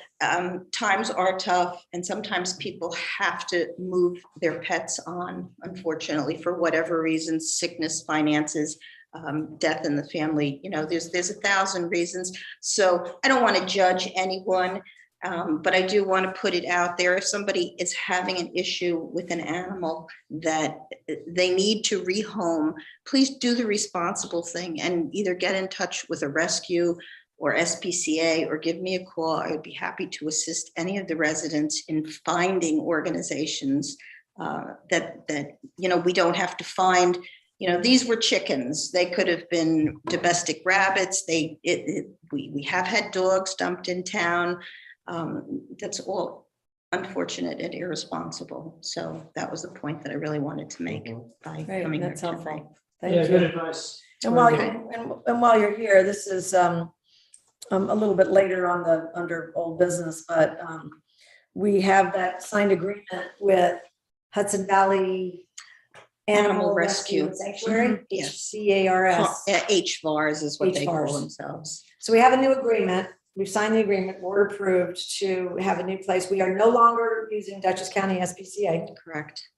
times are tough, and sometimes people have to move their pets on, unfortunately, for whatever reasons, sickness, finances, death in the family. There's 1,000 reasons. So I don't want to judge anyone, but I do want to put it out there. If somebody is having an issue with an animal that they need to rehome, please do the responsible thing and either get in touch with a rescue or SPCA, or give me a call. I would be happy to assist any of the residents in finding organizations that we don't have to find. These were chickens. They could have been domestic rabbits. We have had dogs dumped in town. That's all unfortunate and irresponsible. So that was the point that I really wanted to make by Great, coming here that's today. helpful. Yeah, Thank good you. advice. And while you're here, this is a little bit later on under old business, but we have that signed agreement with Hudson Valley Animal Rescue and Sanctuary, Yes. HCARS. HVARs is what they call HVARs. themselves. So we have a new agreement. We've signed the agreement. We're approved to have a new place. We are no longer using Dutchess County SPCA. Correct.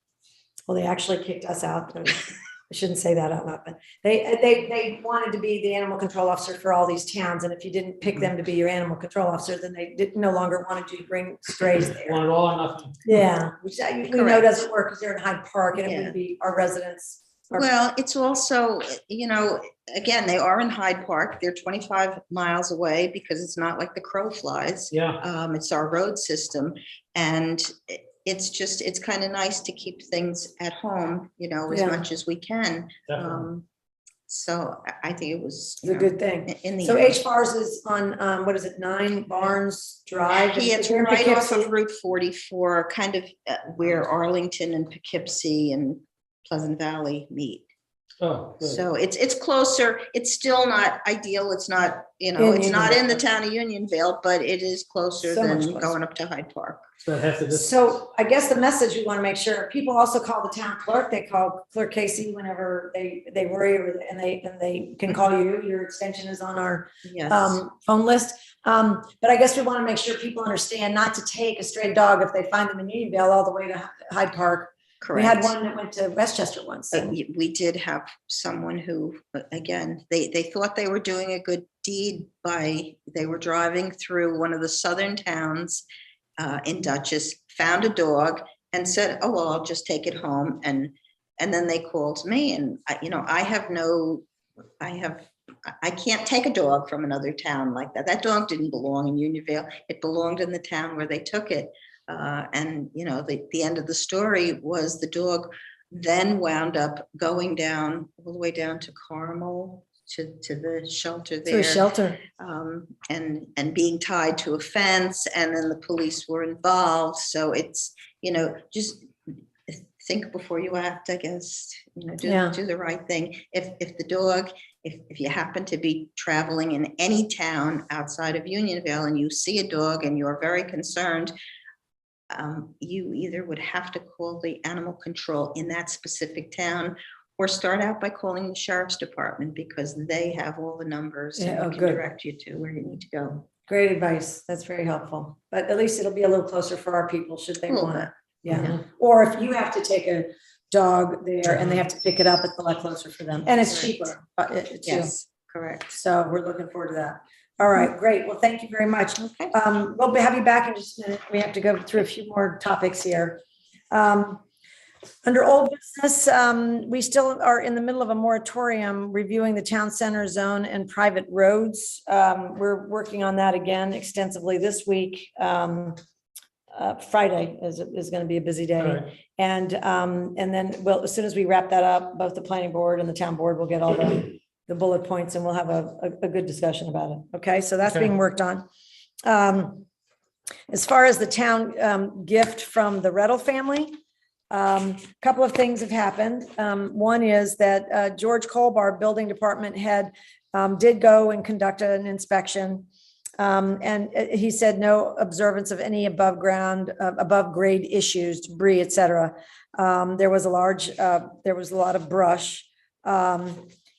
Well, they actually kicked us out. I shouldn't say that out loud, but they wanted to be the animal control officer for all these towns. And if you didn't pick them to be your animal control officer, then they no longer wanted you to bring strays there. Want it all or nothing. Yeah, which we know Correct. doesn't work because they're in Hyde Park and it Yeah. would be our residents. Well, it's also, again, they are in Hyde Park. They're 25 miles away because it's not like the crow flies. Yeah. It's our road system. And it's kind of nice to keep things at home, as Yeah. much as we can. Definitely. So I think it was. It's a good thing. In the So end. HBARS is on, what is it, 9 Barnes Drive? Yeah, it's Here in right off Poughkeepsie? of Route 44, kind of where Arlington and Poughkeepsie and Pleasant Valley meet. Oh, good. So it's closer. It's still not ideal. It's not, it's not in the town of Unionville, but it is closer So much than closer. going up to Hyde Park. So half the distance. So I guess the message we want to make sure, people also call the town clerk, they call Clerk Casey whenever they worry and they can call you. Your extension is on our Yes. phone list. But I guess we want to make sure people understand not to take a stray dog if they find them in Unionville all the way to Hyde Park. Correct. We had one that went to Westchester once. We did have someone who, again, they thought they were doing a good deed they were driving through one of the southern towns in Dutchess, found a dog and said, oh, well, I'll just take it home. And then they called me and I can't take a dog from another town like that. That dog didn't belong in Unionville. It belonged in the town where they took it. And, you know, the end of the story was the dog then wound up going down, all the way down to Carmel, to the shelter To a there. shelter. And being tied to a fence, and then the police were involved. So it's, you know, just think before you act, I guess, you know, do the right thing. If the dog, if you happen to be traveling in any town outside of Unionville and you see a dog and you're very concerned, you either would have to call the animal control in that specific town, or start out by calling the sheriff's department, because they have all the numbers and can direct you to where you need to go. Great advice. That's very helpful. But at least it'll be a little closer for our people should they want it. Yeah. Or if you have to take a dog there and they have to pick it up, it's a lot closer for them. And it's cheaper. Too. Yes, correct. So we're looking forward to that. All right, great. Well, thank you very much. Okay. We'll have you back in just a minute. We have to go through a few more topics here. Under old business, we still are in the middle of a moratorium reviewing the town center zone and private roads. We're working on that again extensively this week. Friday is going to be a busy day. Right. And then as soon as we wrap that up, both the planning board and the town board will get all the bullet points, and we'll have a good discussion about it. Okay, so that's being worked on. As far as the town gift from the Rettle family, a couple of things have happened. One is that George Colbar, building department head, did go and conduct an inspection. And he said no observance of any above grade issues, debris, et cetera. There was a lot of brush.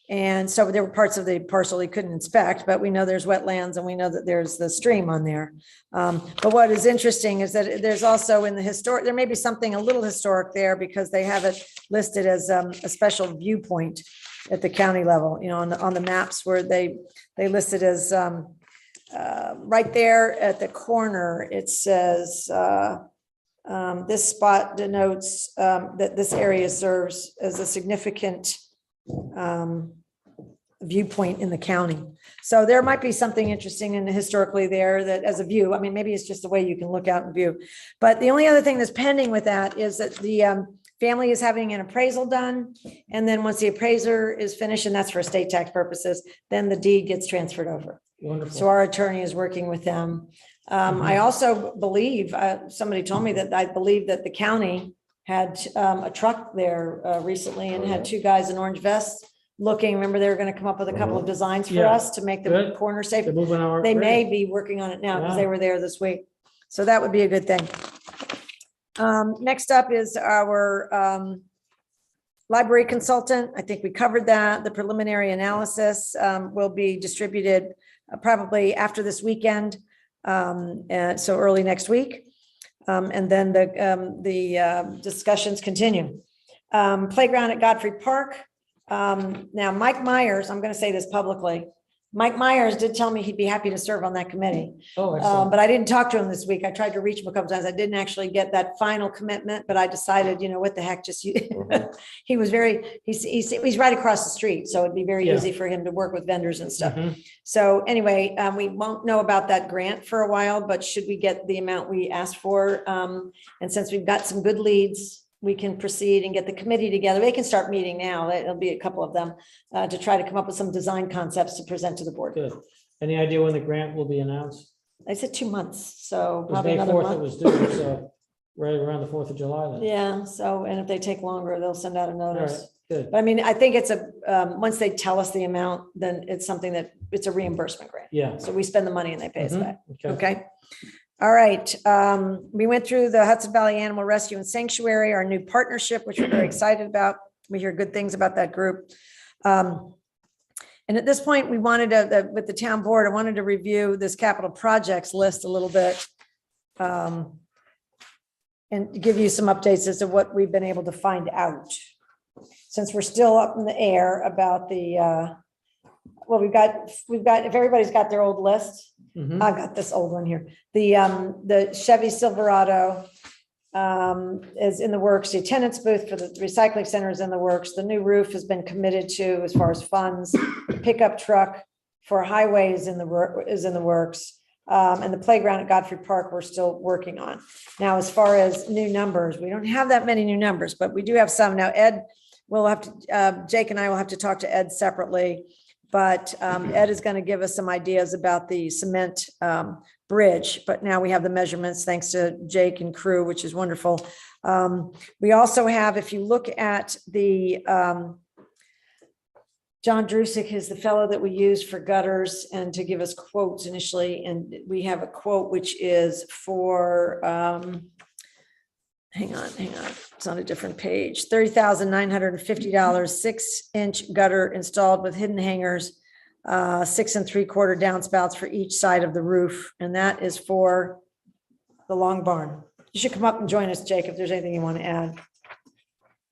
And so there were parts of the parcel he couldn't inspect, but we know there's wetlands and we know that there's the stream on there. But what is interesting is that there's also in the historic, there may be something a little historic there, because they have it listed as a special viewpoint at the county level, you know, on the maps where they listed as right there at the corner. It says this spot denotes that this area serves as a significant viewpoint in the county. So there might be something interesting and historically there that as a view, I mean, maybe it's just the way you can look out and view. But the only other thing that's pending with that is that the family is having an appraisal done. And then once the appraiser is finished, and that's for estate tax purposes, then the deed gets transferred over. Wonderful. So our attorney is working with them. I also believe, somebody told me that I believe that the county had a truck there recently and had two guys in orange vests looking. Remember, they were going to come up with a couple of designs for us to make the Good. corner safe. They're moving our. They may be working on it now because they were there this week. So that would be a good thing. Next up is our library consultant. I think we covered that. The preliminary analysis will be distributed probably after this weekend. And so early next week. And then the discussions continue. Playground at Godfrey Park. Now, Mike Myers, I'm going to say this publicly. Mike Myers did tell me he'd be happy to serve on that committee. Oh, excellent. But I didn't talk to him this week. I tried to reach him a couple times. I didn't actually get that final commitment, but I decided, you know, what the heck, just he was he's right across the street. So it'd be very easy for him to work with vendors and stuff. So anyway, we won't know about that grant for a while, but should we get the amount we asked for? And since we've got some good leads, we can proceed and get the committee together. They can start meeting now. It'll be a couple of them to try to come up with some design concepts to present to the board. Good. Any idea when the grant will be announced? I said 2 months, so It was probably May another 4th it month. was due, so right around the 4th of July then. Yeah, so, and if they take longer, they'll send out a All right, notice. good. But I mean, I think it's once they tell us the amount, then it's something that, it's a reimbursement grant. Yeah. So we spend the money and they pay us back. Okay. Okay. All right. We went through the Hudson Valley Animal Rescue and Sanctuary, our new partnership, which we're very excited about. We hear good things about that group. And at this point, we wanted to, with the town board, I wanted to review this capital projects list a little bit. And give you some updates as to what we've been able to find out. Since we're still up in the air about the, well, we've got, if everybody's got their old list, I've got this old one here. The Chevy Silverado is in the works. The attendance booth for the recycling center is in the works. The new roof has been committed to as far as funds. The pickup truck for highways is in the works. And the playground at Godfrey Park, we're still working on. Now, as far as new numbers, we don't have that many new numbers, but we do have some. Now, Ed, we'll have to, Jake and I will have to talk to Ed separately. But Ed is going to give us some ideas about the cement bridge. But now we have the measurements thanks to Jake and crew, which is wonderful. We also have, if you look at the John Drusick is the fellow that we use for gutters and to give us quotes initially. And we have a quote, which is for, hang on. It's on a different page. $30,950, 6-inch gutter installed with hidden hangers, 6 3/4 downspouts for each side of the roof. And that is for the long barn. You should come up and join us, Jake, if there's anything you want to add.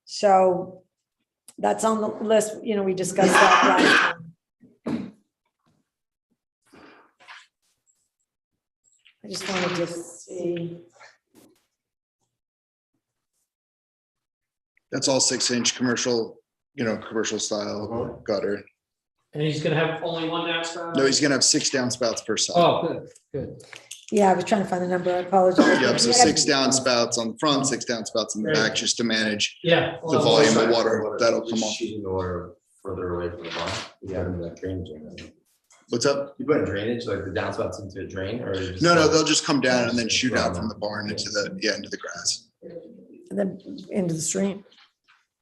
So that's on the list. You know, we discussed that last time. I just wanted to see. That's all 6-inch commercial, commercial style gutter. And he's gonna have only one downspout? No, he's gonna have 6 downspouts per side. Oh, good. Yeah, I was trying to find the number. I apologize. Yep, so 6 downspouts on the front, 6 downspouts in the back, just to manage Yeah. the volume of water that'll come off. Shooting the water further away from the barn. You got that drainage in there. What's up? You put in drainage, like the downspouts into a drain, or? you just- No, they'll just come down and then shoot out from the barn into the grass. And then into the stream.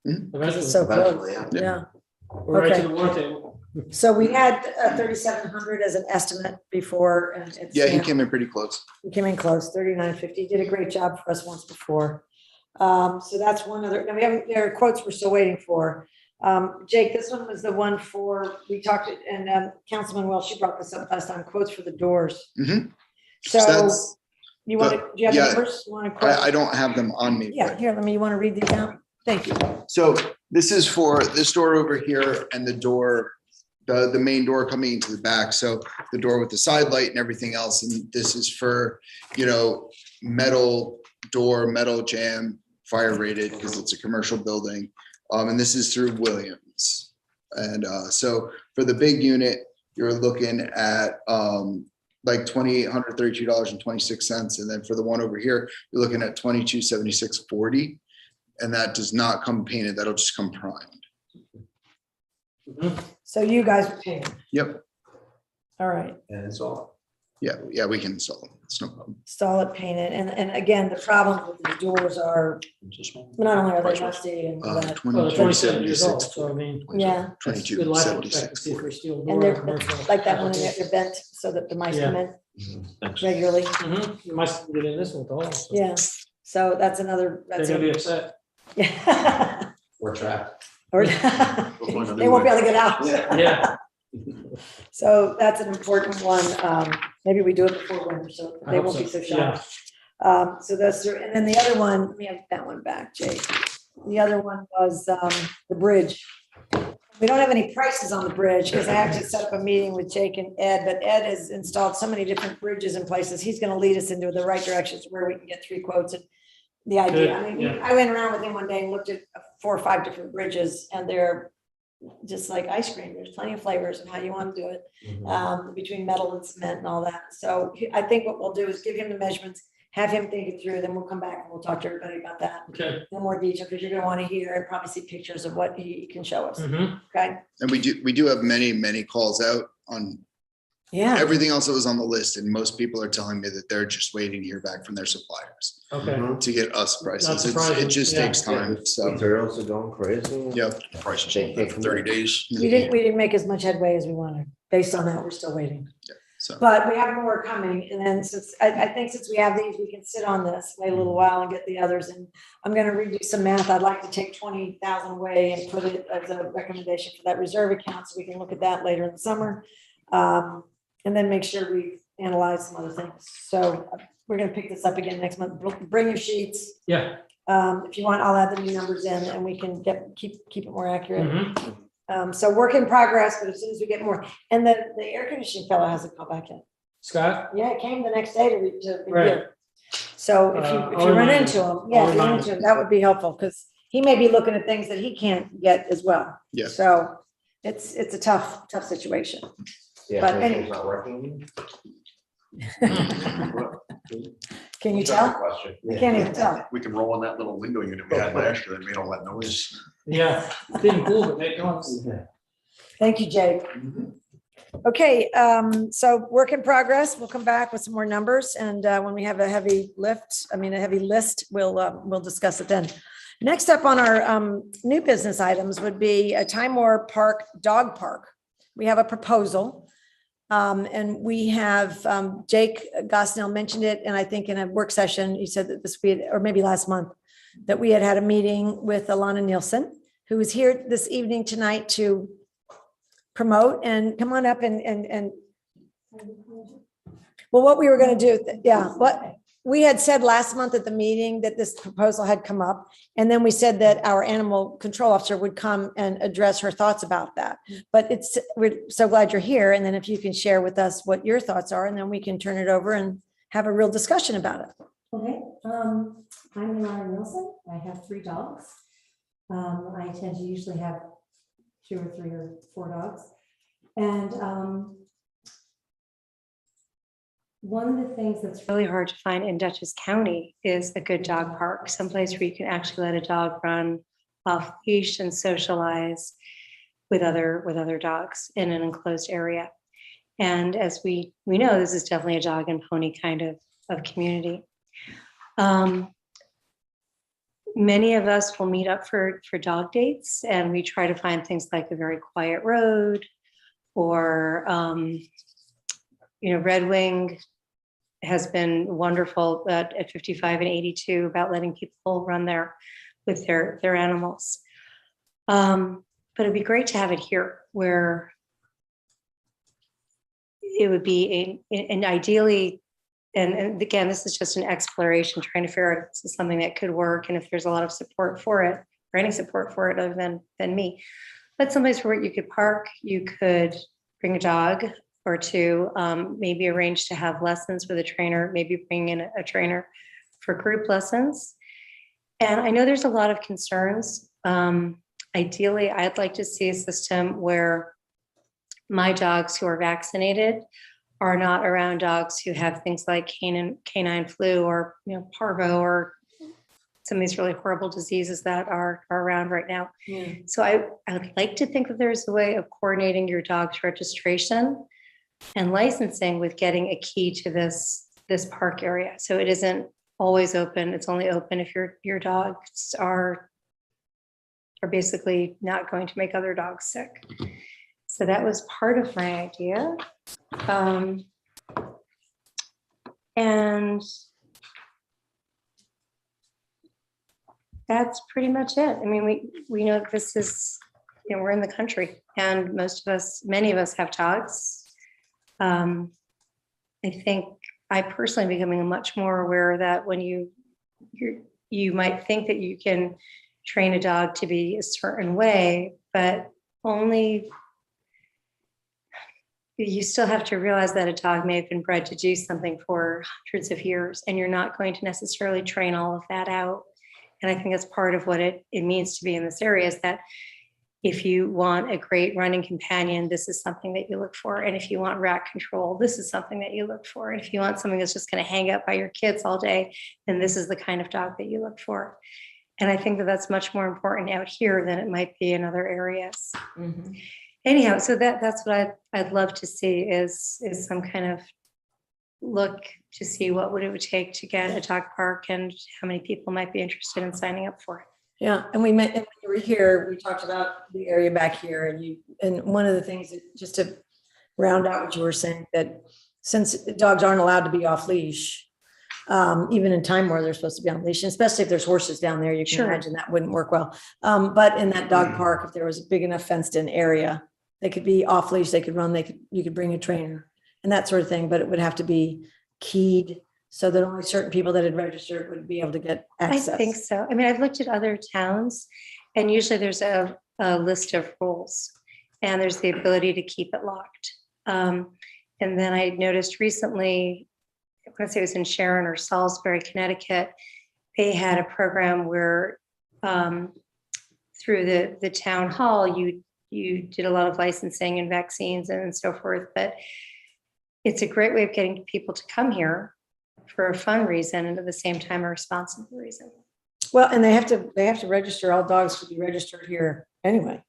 Eventually. It's so close. Eventually, Yeah. We're right to Okay. the war table. So we had 3,700 as an estimate before. And it's, Yeah, he came in pretty close. He came in close, 3,950. He did a great job for us once before. So that's one other, now we haven't, there are quotes we're still waiting for. Jake, this one was the one for, we talked, and Councilman Welsh, she brought this up last time, quotes for the doors. Mhm. So that's you want to, do you have yeah, numbers? You want to quote? I don't have them on me. Yeah, here, you want to read these out? Thank you. So this is for this door over here and the door, the main door coming into the back. So the door with the side light and everything else. And this is for, metal door, metal jam, fire rated because it's a commercial building. And this is through Williams. And so for the big unit, you're looking at like $2,832.26. And then for the one over here, you're looking at $2,276.40. And that does not come painted. That'll just come primed. So you guys are paying. Yep. All right. And it's all. Yeah, we can install them. It's no problem. Solid painted. And again, the problem with the doors are, not only are they rusty and all that, 27 years old, so I mean. yeah. That's good life expectancy for steel door. And they're commercial like that one, they're applications. bent so that the mice come in Thanks. regularly. You might get in this one with all. so Yeah. So that's another, They're that's gonna be a, upset. yeah. We're trapped. Or they won't be able to get out. Yeah. So that's an important one. Maybe we do it before winter, so I they hope won't be so Yeah. shocked. So that's, and then the other one, let me have that one back, Jake. The other one was the bridge. We don't have any prices on the bridge because I have to set up a meeting with Jake and Ed, but Ed has installed so many different bridges in places. He's going to lead us into the right directions where we can get 3 quotes. And the idea, I mean, Good, yeah. I went around with him one day and looked at 4 or 5 different bridges and they're just like ice cream. There's plenty of flavors of how you want to do it, between metal and cement and all that. So I think what we'll do is give him the measurements, have him think it through, then we'll come back and we'll talk to everybody about that Okay. in more detail, because you're gonna want to hear and probably see pictures of what he can show us. Mhm. Okay, And we do have many calls out on yeah, everything else that was on the list. And most people are telling me that they're just waiting to hear back from their suppliers Okay. to get us prices. It surprising, just yeah. takes time. So, Materials are going crazy. yep. Prices on that for 30 days. we didn't make as much headway as we wanted. Based on that, we're still waiting. So, But we have more coming, and then since, I think since we have these, we can sit on this, wait a little while and get the others, and I'm gonna redo some math. I'd like to take 20,000 away and put it as a recommendation for that reserve account, so we can look at that later in the summer. And then make sure we analyze some other things. So we're gonna pick this up again next month. Bring your sheets. Yeah. If you want, I'll add the new numbers in, and we can keep it more accurate. Mhm. So work in progress, but as soon as we get more, and the air conditioning fellow hasn't called back yet. Scott? Yeah, it came the next day to review. Right. So if I'll you run remind into him. him, yeah, I'll if you run remind into him, that would be helpful, because he may be looking at things that he can't get as well. Yeah. So it's a tough situation. Yeah, But everything's anyway. not working. Can you tell? Question. I can't even tell. We can roll on that little window unit we had last year that made all that noise. Yeah, didn't cool, but they don't. Thank you, Jake. Okay, so work in progress. We'll come back with some more numbers, and when we have a heavy list, we'll discuss it then. Next up on our new business items would be a Timor Park Dog Park. We have a proposal. And we have, Jake Gosnell mentioned it, and I think in a work session, you said that this week, or maybe last month, that we had a meeting with Alana Nielsen, who is here this evening tonight to promote, and come on up and well, what we were going to do, what we had said last month at the meeting that this proposal had come up, and then we said that our animal control officer would come and address her thoughts about that. But we're so glad you're here, and then if you can share with us what your thoughts are, and then we can turn it over and have a real discussion about it. Okay, I'm Ilana Nielsen. I have 3 dogs. I tend to usually have 2 or 3 or 4 dogs. And one of the things that's really hard to find in Dutchess County is a good dog park, someplace where you can actually let a dog run off leash and socialize with other dogs in an enclosed area. And as we know, this is definitely a dog and pony kind of community. Many of us will meet up for dog dates, and we try to find things like a very quiet road, or Red Wing has been wonderful at 55 and 82 about letting people run there with their animals. But it'd be great to have it here, where it would be an ideally, and again, this is just an exploration, trying to figure out if this is something that could work, and if there's a lot of support for it, or any support for it other than me. But someplace where you could park, you could bring a dog or 2, maybe arrange to have lessons with a trainer, maybe bring in a trainer for group lessons. And I know there's a lot of concerns. Ideally, I'd like to see a system where my dogs who are vaccinated are not around dogs who have things like canine flu, or parvo, or some of these really horrible diseases that are around right now. Yeah. So I would like to think that there's a way of coordinating your dog's registration and licensing with getting a key to this park area. So it isn't always open. It's only open if your dogs are basically not going to make other dogs sick. So that was part of my idea. And that's pretty much it. I mean, we know this is, we're in the country, and many of us have dogs. I think I personally am becoming much more aware that when you might think that you can train a dog to be a certain way, but only you still have to realize that a dog may have been bred to do something for hundreds of years, and you're not going to necessarily train all of that out. And I think that's part of what it means to be in this area, is that if you want a great running companion, this is something that you look for. And if you want rat control, this is something that you look for. And if you want something that's just going to hang out by your kids all day, then this is the kind of dog that you look for. And I think that that's much more important out here than it might be in other areas. Mm-hmm. Anyhow, so that's what I'd love to see is some kind of look to see what it would take to get a dog park, and how many people might be interested in signing up for it. Yeah, and when you were here, we talked about the area back here, and one of the things that, just to round out what you were saying, that since dogs aren't allowed to be off leash, even in Timor, they're supposed to be on leash, and especially if there's horses down there, you can Sure. imagine that wouldn't work well. But in that dog park, if there was a big enough fenced in area, they could be off leash, they could run, you could bring a trainer and that sort of thing, but it would have to be keyed so that only certain people that had registered would be able to get access. I think so. I mean, I've looked at other towns, and usually there's a list of rules, and there's the ability to keep it locked. And then I noticed recently, I want to say it was in Sharon or Salisbury, Connecticut, they had a program where through the town hall, you did a lot of licensing and vaccines and so forth, but it's a great way of getting people to come here for a fun reason and at the same time a responsible reason. Well, and they have to register, all dogs to be registered here anyway.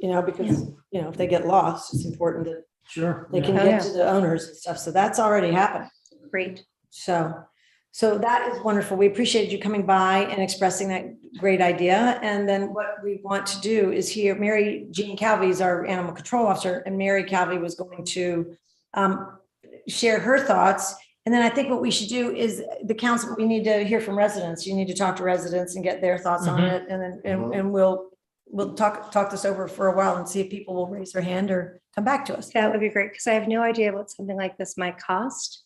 Because, if they get lost, it's important that Sure. they can Oh, get yeah. to the owners and stuff. So that's already happened. Great. So that is wonderful. We appreciated you coming by and expressing that great idea. And then what we want to do is hear Mary Jean Calvi is our animal control officer, and Mary Calvi was going to share her thoughts. And then I think what we should do is the council, we need to hear from residents. You need to talk to residents and get their thoughts on it. And then, and we'll talk this over for a while and see if people will raise their hand or come back to us. That would be great, because I have no idea what something like this might cost.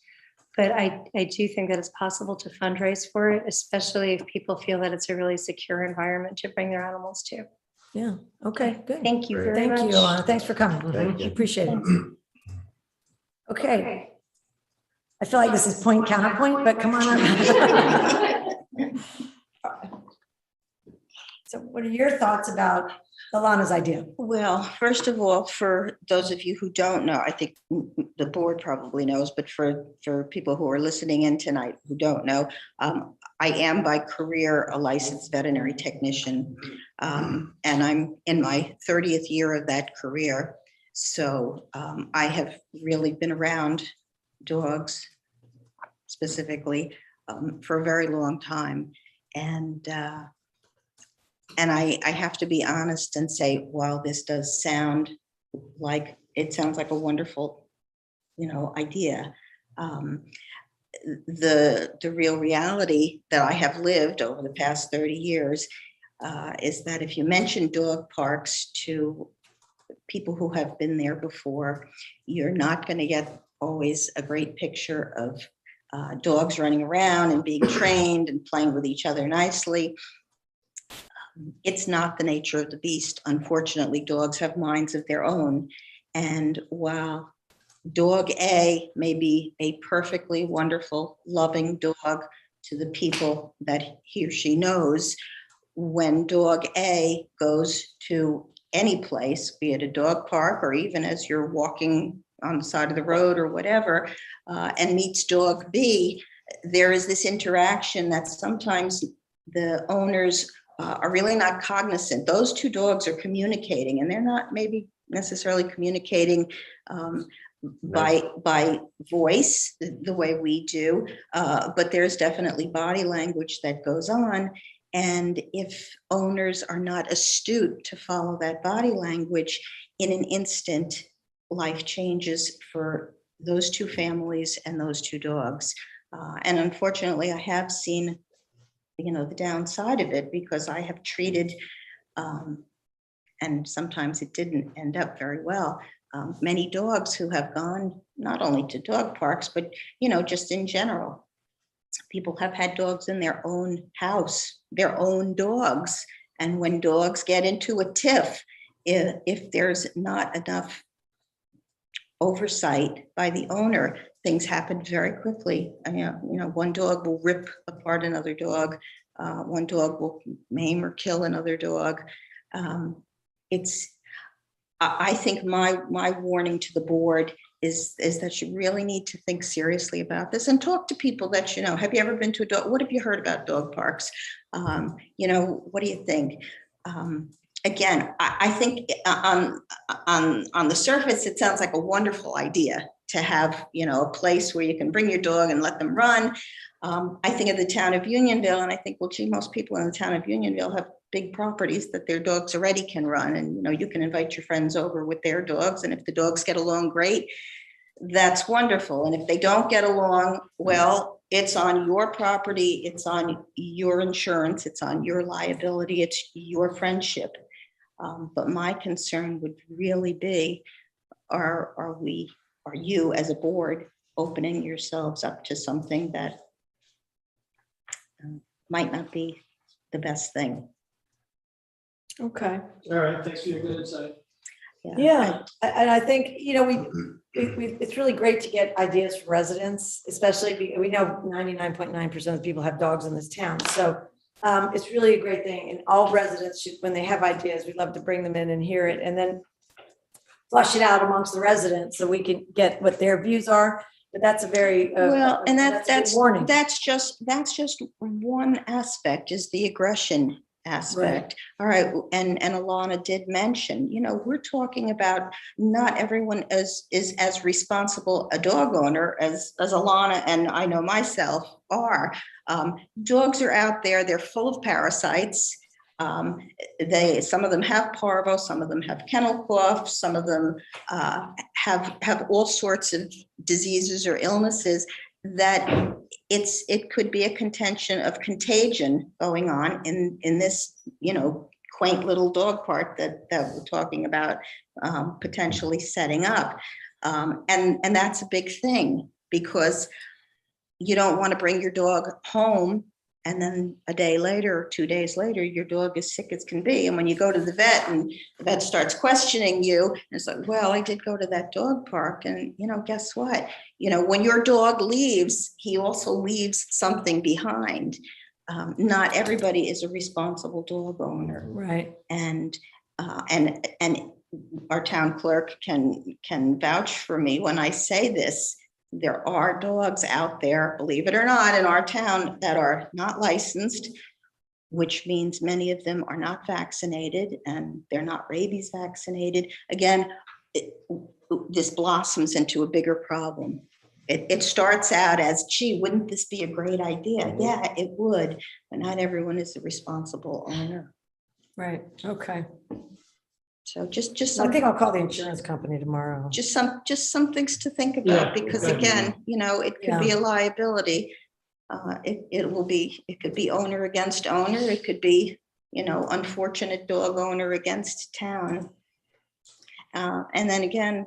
But I do think that it's possible to fundraise for it, especially if people feel that it's a really secure environment to bring their animals to. Yeah. Okay, good. Thank you very Thank much. you, Ilana. Thanks for coming. Thank you. Appreciate it. Okay. I feel like this is point counterpoint, but come on up. So what are your thoughts about Ilana's idea? Well, first of all, for those of you who don't know, I think the board probably knows, but for people who are listening in tonight who don't know, I am by career a licensed veterinary technician, and I'm in my 30th year of that career. So I have really been around dogs specifically for a very long time. And I have to be honest and say, while this does sound like, it sounds like a wonderful, idea. The real reality that I have lived over the past 30 years is that if you mention dog parks to people who have been there before, you're not going to get always a great picture of dogs running around and being trained and playing with each other nicely. It's not the nature of the beast. Unfortunately, dogs have minds of their own. And while dog A may be a perfectly wonderful, loving dog to the people that he or she knows, when dog A goes to any place, be it a dog park or even as you're walking on the side of the road or whatever, and meets dog B, there is this interaction that sometimes the owners are really not cognizant. Those two dogs are communicating, and they're not maybe necessarily communicating by voice the way we do, but there's definitely body language that goes on. And if owners are not astute to follow that body language, in an instant, life changes for those two families and those two dogs. And unfortunately, I have seen the downside of it, because I have treated, and sometimes it didn't end up very well, many dogs who have gone not only to dog parks, but, just in general. People have had dogs in their own house, their own dogs. And when dogs get into a tiff, if there's not enough oversight by the owner, things happen very quickly. One dog will rip apart another dog. One dog will maim or kill another dog. I think my warning to the board is that you really need to think seriously about this and talk to people that you know. Have you ever been to a dog? What have you heard about dog parks? What do you think? Again, I think on the surface, it sounds like a wonderful idea to have, a place where you can bring your dog and let them run. I think of the town of Unionville, and I think, well, gee, most people in the town of Unionville have big properties that their dogs already can run. And, you can invite your friends over with their dogs. And if the dogs get along great, that's wonderful. And if they don't get along, well, it's on your property, it's on your insurance, it's on your liability, it's your friendship. But my concern would really be, are you as a board opening yourselves up to something that might not be the best thing? Okay. All right, thanks for your good insight. Yeah, and I think, it's really great to get ideas from residents, especially because we know 99.9% of people have dogs in this town. So it's really a great thing. And all residents should, when they have ideas, we love to bring them in and hear it. And then flush it out amongst the residents so we can get what their views are. But that's a very. Well, and a good that's warning. that's just one aspect, is the aggression aspect. All right, and Alana did mention, we're talking about not everyone is as responsible a dog owner as Alana and I know myself are. Dogs are out there, they're full of parasites. Some of them have parvo, some of them have kennel cough, some of them have all sorts of diseases or illnesses that it could be a contention of contagion going on in this, quaint little dog park that we're talking about potentially setting up. And that's a big thing, because you don't want to bring your dog home and then a day later, or 2 days later, your dog is sick as can be. And when you go to the vet and the vet starts questioning you, and it's like, well, I did go to that dog park. And, guess what? When your dog leaves, he also leaves something behind. Not everybody is a responsible dog owner. Right. And our town clerk can vouch for me when I say this. There are dogs out there, believe it or not, in our town that are not licensed, which means many of them are not vaccinated and they're not rabies vaccinated. Again, this blossoms into a bigger problem. It starts out as, gee, wouldn't this be a great idea? Yeah, it would, but not everyone is a responsible owner. Right. Okay. So just I some, think I'll call the insurance company tomorrow. just some things to think about, Yeah, because okay. again, it could be a liability. It could be owner against owner. It could be, unfortunate dog owner against town. And then again,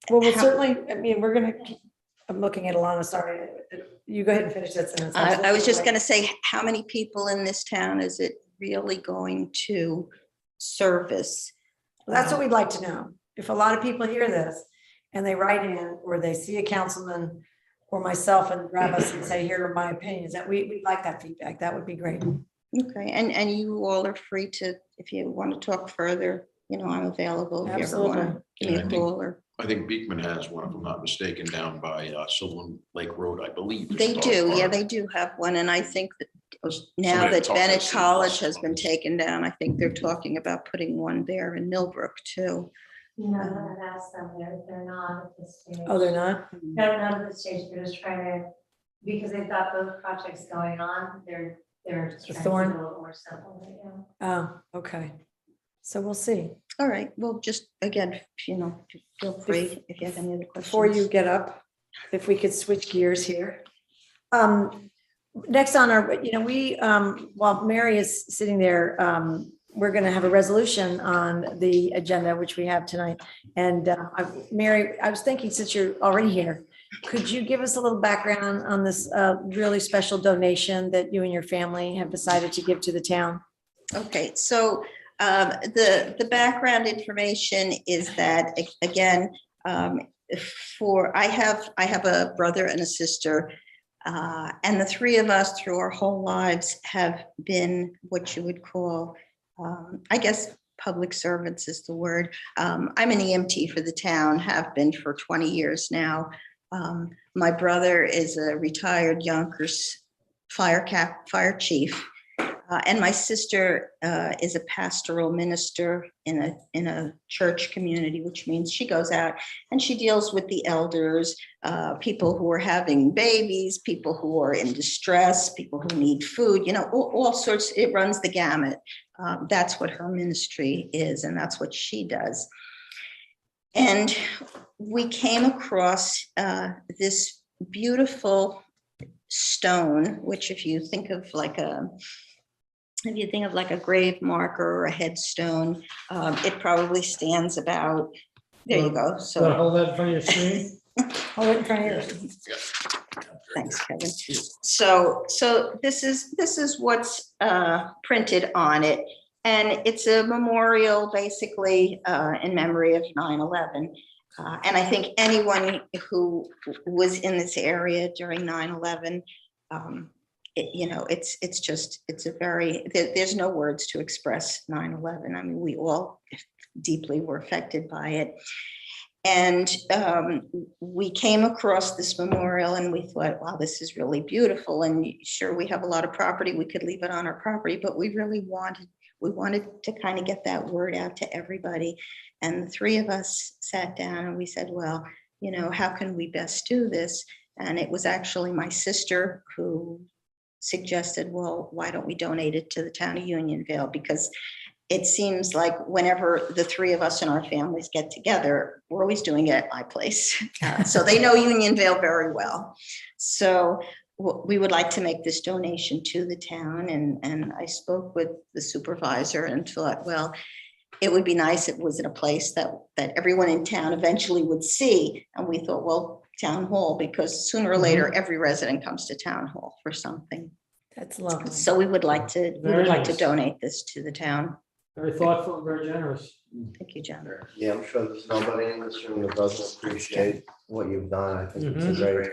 Well, we'll certainly, we're going to, I'm looking at Alana, sorry. You go ahead and finish that sentence. I was just going to say, how many people in this town is it really going to service? Well, that's what we'd like to know. If a lot of people hear this and they write in, or they see a councilman or myself and grab us and say, here are my opinions, that we'd like that feedback. That would be great. Okay, and you all are free to, if you want to talk further, I'm available. If you ever want to give me a call or. I think Beekman has one, if I'm not mistaken, down by Sylvan Lake Road, I believe. is They the dog do, yeah, park. they do have one, and I think that now Somebody that talked Bennett to us College about has been it. taken down, I think they're talking about putting one there in Millbrook too. No, I've asked them, they're not at this stage. Oh, they're not? They're not at this stage, they're just trying to, because they've got both projects going on, they're just The trying to Thorn? do a little more simple right now. Oh, okay. So we'll see. All right, well, just again, feel free if you have any other questions. Before you get up, if we could switch gears here. Next on our, while Mary is sitting there, we're going to have a resolution on the agenda, which we have tonight. And Mary, I was thinking, since you're already here, could you give us a little background on this really special donation that you and your family have decided to give to the town? Okay, so the background information is that, again, I have a brother and a sister, and the three of us through our whole lives have been what you would call, I guess, public servants is the word. I'm an EMT for the town, have been for 20 years now. My brother is a retired Yonkers fire chief. And my sister is a pastoral minister in a church community, which means she goes out and she deals with the elders, people who are having babies, people who are in distress, people who need food, all sorts. It runs the gamut. That's what her ministry is, and that's what she does. And we came across this beautiful stone, which if you think of like a grave marker or a headstone, it probably stands about, there you go. So hold that in front of your screen. Hold it in front of yours. Thanks, Kevin. So this is what's printed on it. And it's a memorial basically in memory of 9/11. And I think anyone who was in this area during 9/11, there's no words to express 9/11. I mean, we all deeply were affected by it. And we came across this memorial and we thought, wow, this is really beautiful. And sure, we have a lot of property. We could leave it on our property, but we really wanted to kind of get that word out to everybody. And the three of us sat down and we said, well, you know, how can we best do this? And it was actually my sister who suggested, well, why don't we donate it to the town of Unionville? Because it seems like whenever the three of us and our families get together, we're always doing it at my place. So they know Unionville very well. So we would like to make this donation to the town. And I spoke with the supervisor and thought, well, it would be nice if it was in a place that everyone in town eventually would see. And we thought, well, town hall, because sooner or later, every resident comes to town hall for something. That's lovely. So we would like to Very nice. donate this to the town. Very thoughtful, and very generous. Thank you, John. Yeah, I'm sure there's nobody in this room that doesn't appreciate what you've done. I think it's a great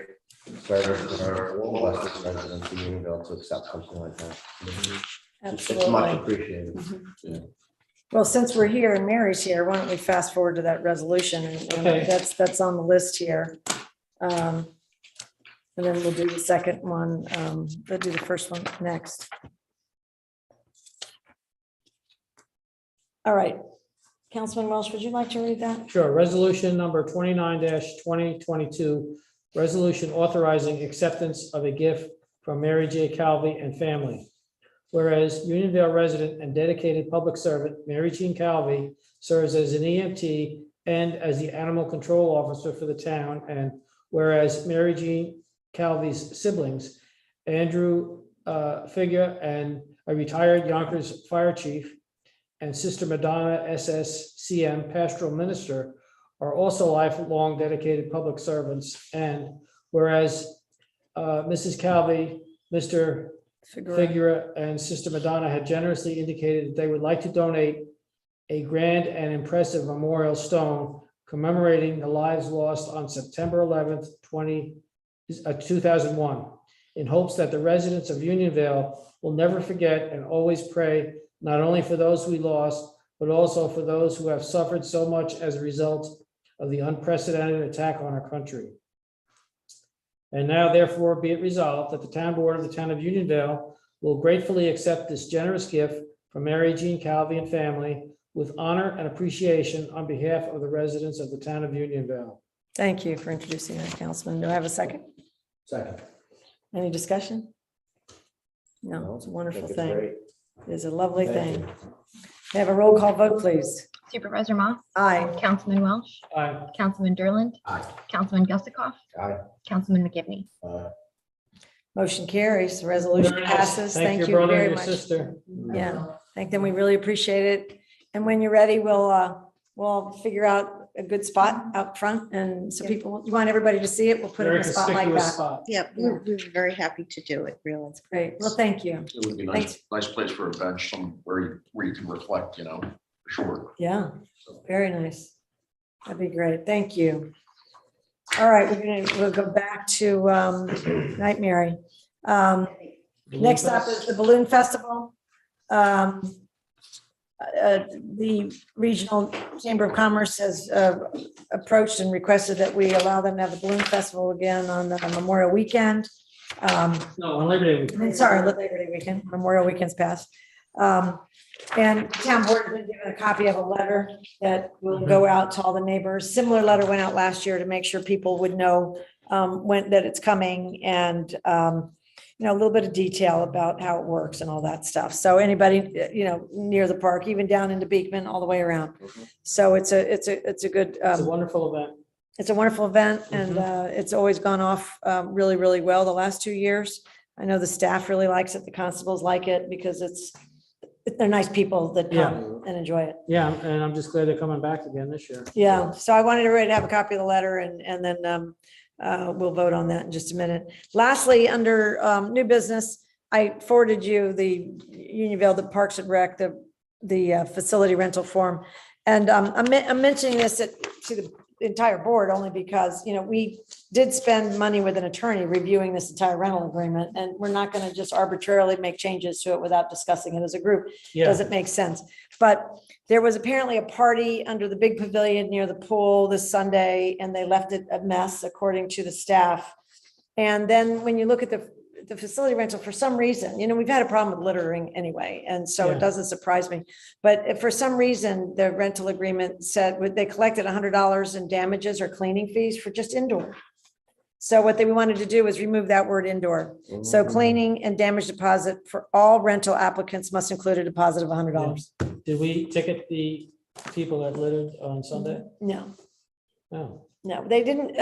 service for all Western residents in Unionville to accept something like that. It's much Absolutely. appreciated. Well, since we're here and Mary's here, why don't we fast forward to that resolution? And Okay. that's on the list here. And then we'll do the second one. We'll do the first one next. All right. Councilman Welsh, would you like to read that? Sure. Resolution number 29-2022, resolution authorizing acceptance of a gift from Mary J. Calvi and family. Whereas Unionville resident and dedicated public servant Mary Jean Calvi serves as an EMT and as the animal control officer for the town. And whereas Mary Jean Calvi's siblings, Andrew Figure and a retired Yonkers fire chief, and Sister Madonna SSCM pastoral minister, are also lifelong dedicated public servants. And whereas Mrs. Calvi, Mr. Figura, and Sister Madonna had generously indicated that they would like to donate a grand and impressive memorial stone commemorating the lives lost on September 11th, 2001, in hopes that the residents of Unionville will never forget and always pray not only for those we lost, but also for those who have suffered so much as a result of the unprecedented attack on our country. And now therefore be it resolved that the town board of the town of Unionville will gratefully accept this generous gift from Mary Jean Calvi and family with honor and appreciation on behalf of the residents of the town of Unionville. Thank you for introducing that, Councilman. Do I have a second? Second. Any discussion? No, it's a I wonderful think it's thing. great. It is a lovely Thank thing. you. May I have a roll call vote, please? Supervisor Moss, Aye. Councilman Welsh, Aye. Councilman Durland, Aye. Councilman Gustafkoff, Aye. Councilman McGivney. Motion carries. The resolution Very nice. passes. Thank your you brother very and your much. sister. Yeah, thank them. We really appreciate it. And when you're ready, we'll figure out a good spot out front. And so people, you want everybody to see it, we'll put it in Very a spot like conspicuous that. spot. Yeah, we're very happy to do it, really. Great. Well, thank you. It would be Thanks. nice place for a bench, somewhere where you can reflect, for sure. Yeah, very nice. That'd be great. Thank you. All right, we'll go back to Night Mary. Next up is the Balloon Festival. The Regional Chamber of Commerce has approached and requested that we allow them to have the Balloon Festival again on the Memorial Weekend. No, on Labor Day weekend. Sorry, Labor Day weekend, Memorial Weekend's passed. And town board has been given a copy of a letter that will go out to all the neighbors. Similar letter went out last year to make sure people would know that it's coming, and a little bit of detail about how it works and all that stuff. So anybody, near the park, even down into Beekman, all the way around. So it's a good, It's a wonderful event. it's a wonderful event, and it's always gone off really, really well the last 2 years. I know the staff really likes it. The constables like it because they're nice people that come and enjoy it. Yeah, and I'm just glad they're coming back again this year. Yeah, so I wanted everybody to have a copy of the letter, and then we'll vote on that in just a minute. Lastly, under new business, I forwarded you the Unionville, the Parks and Rec, the facility rental form. And I'm mentioning this to the entire board, only because, we did spend money with an attorney reviewing this entire rental agreement, and we're not going to just arbitrarily make changes to it without discussing it as a group. Yeah, Doesn't make sense. But there was apparently a party under the big pavilion near the pool this Sunday, and they left it a mess, according to the staff. And then when you look at the facility rental, for some reason, we've had a problem with littering anyway, and so Yeah. it doesn't surprise me. But if for some reason, the rental agreement said they collected $100 in damages or cleaning fees for just indoor. So what they wanted to do was remove that word indoor. So cleaning and damage deposit for all rental applicants must include a deposit of $100. did we ticket the people that littered on Sunday? No, No. no, they didn't.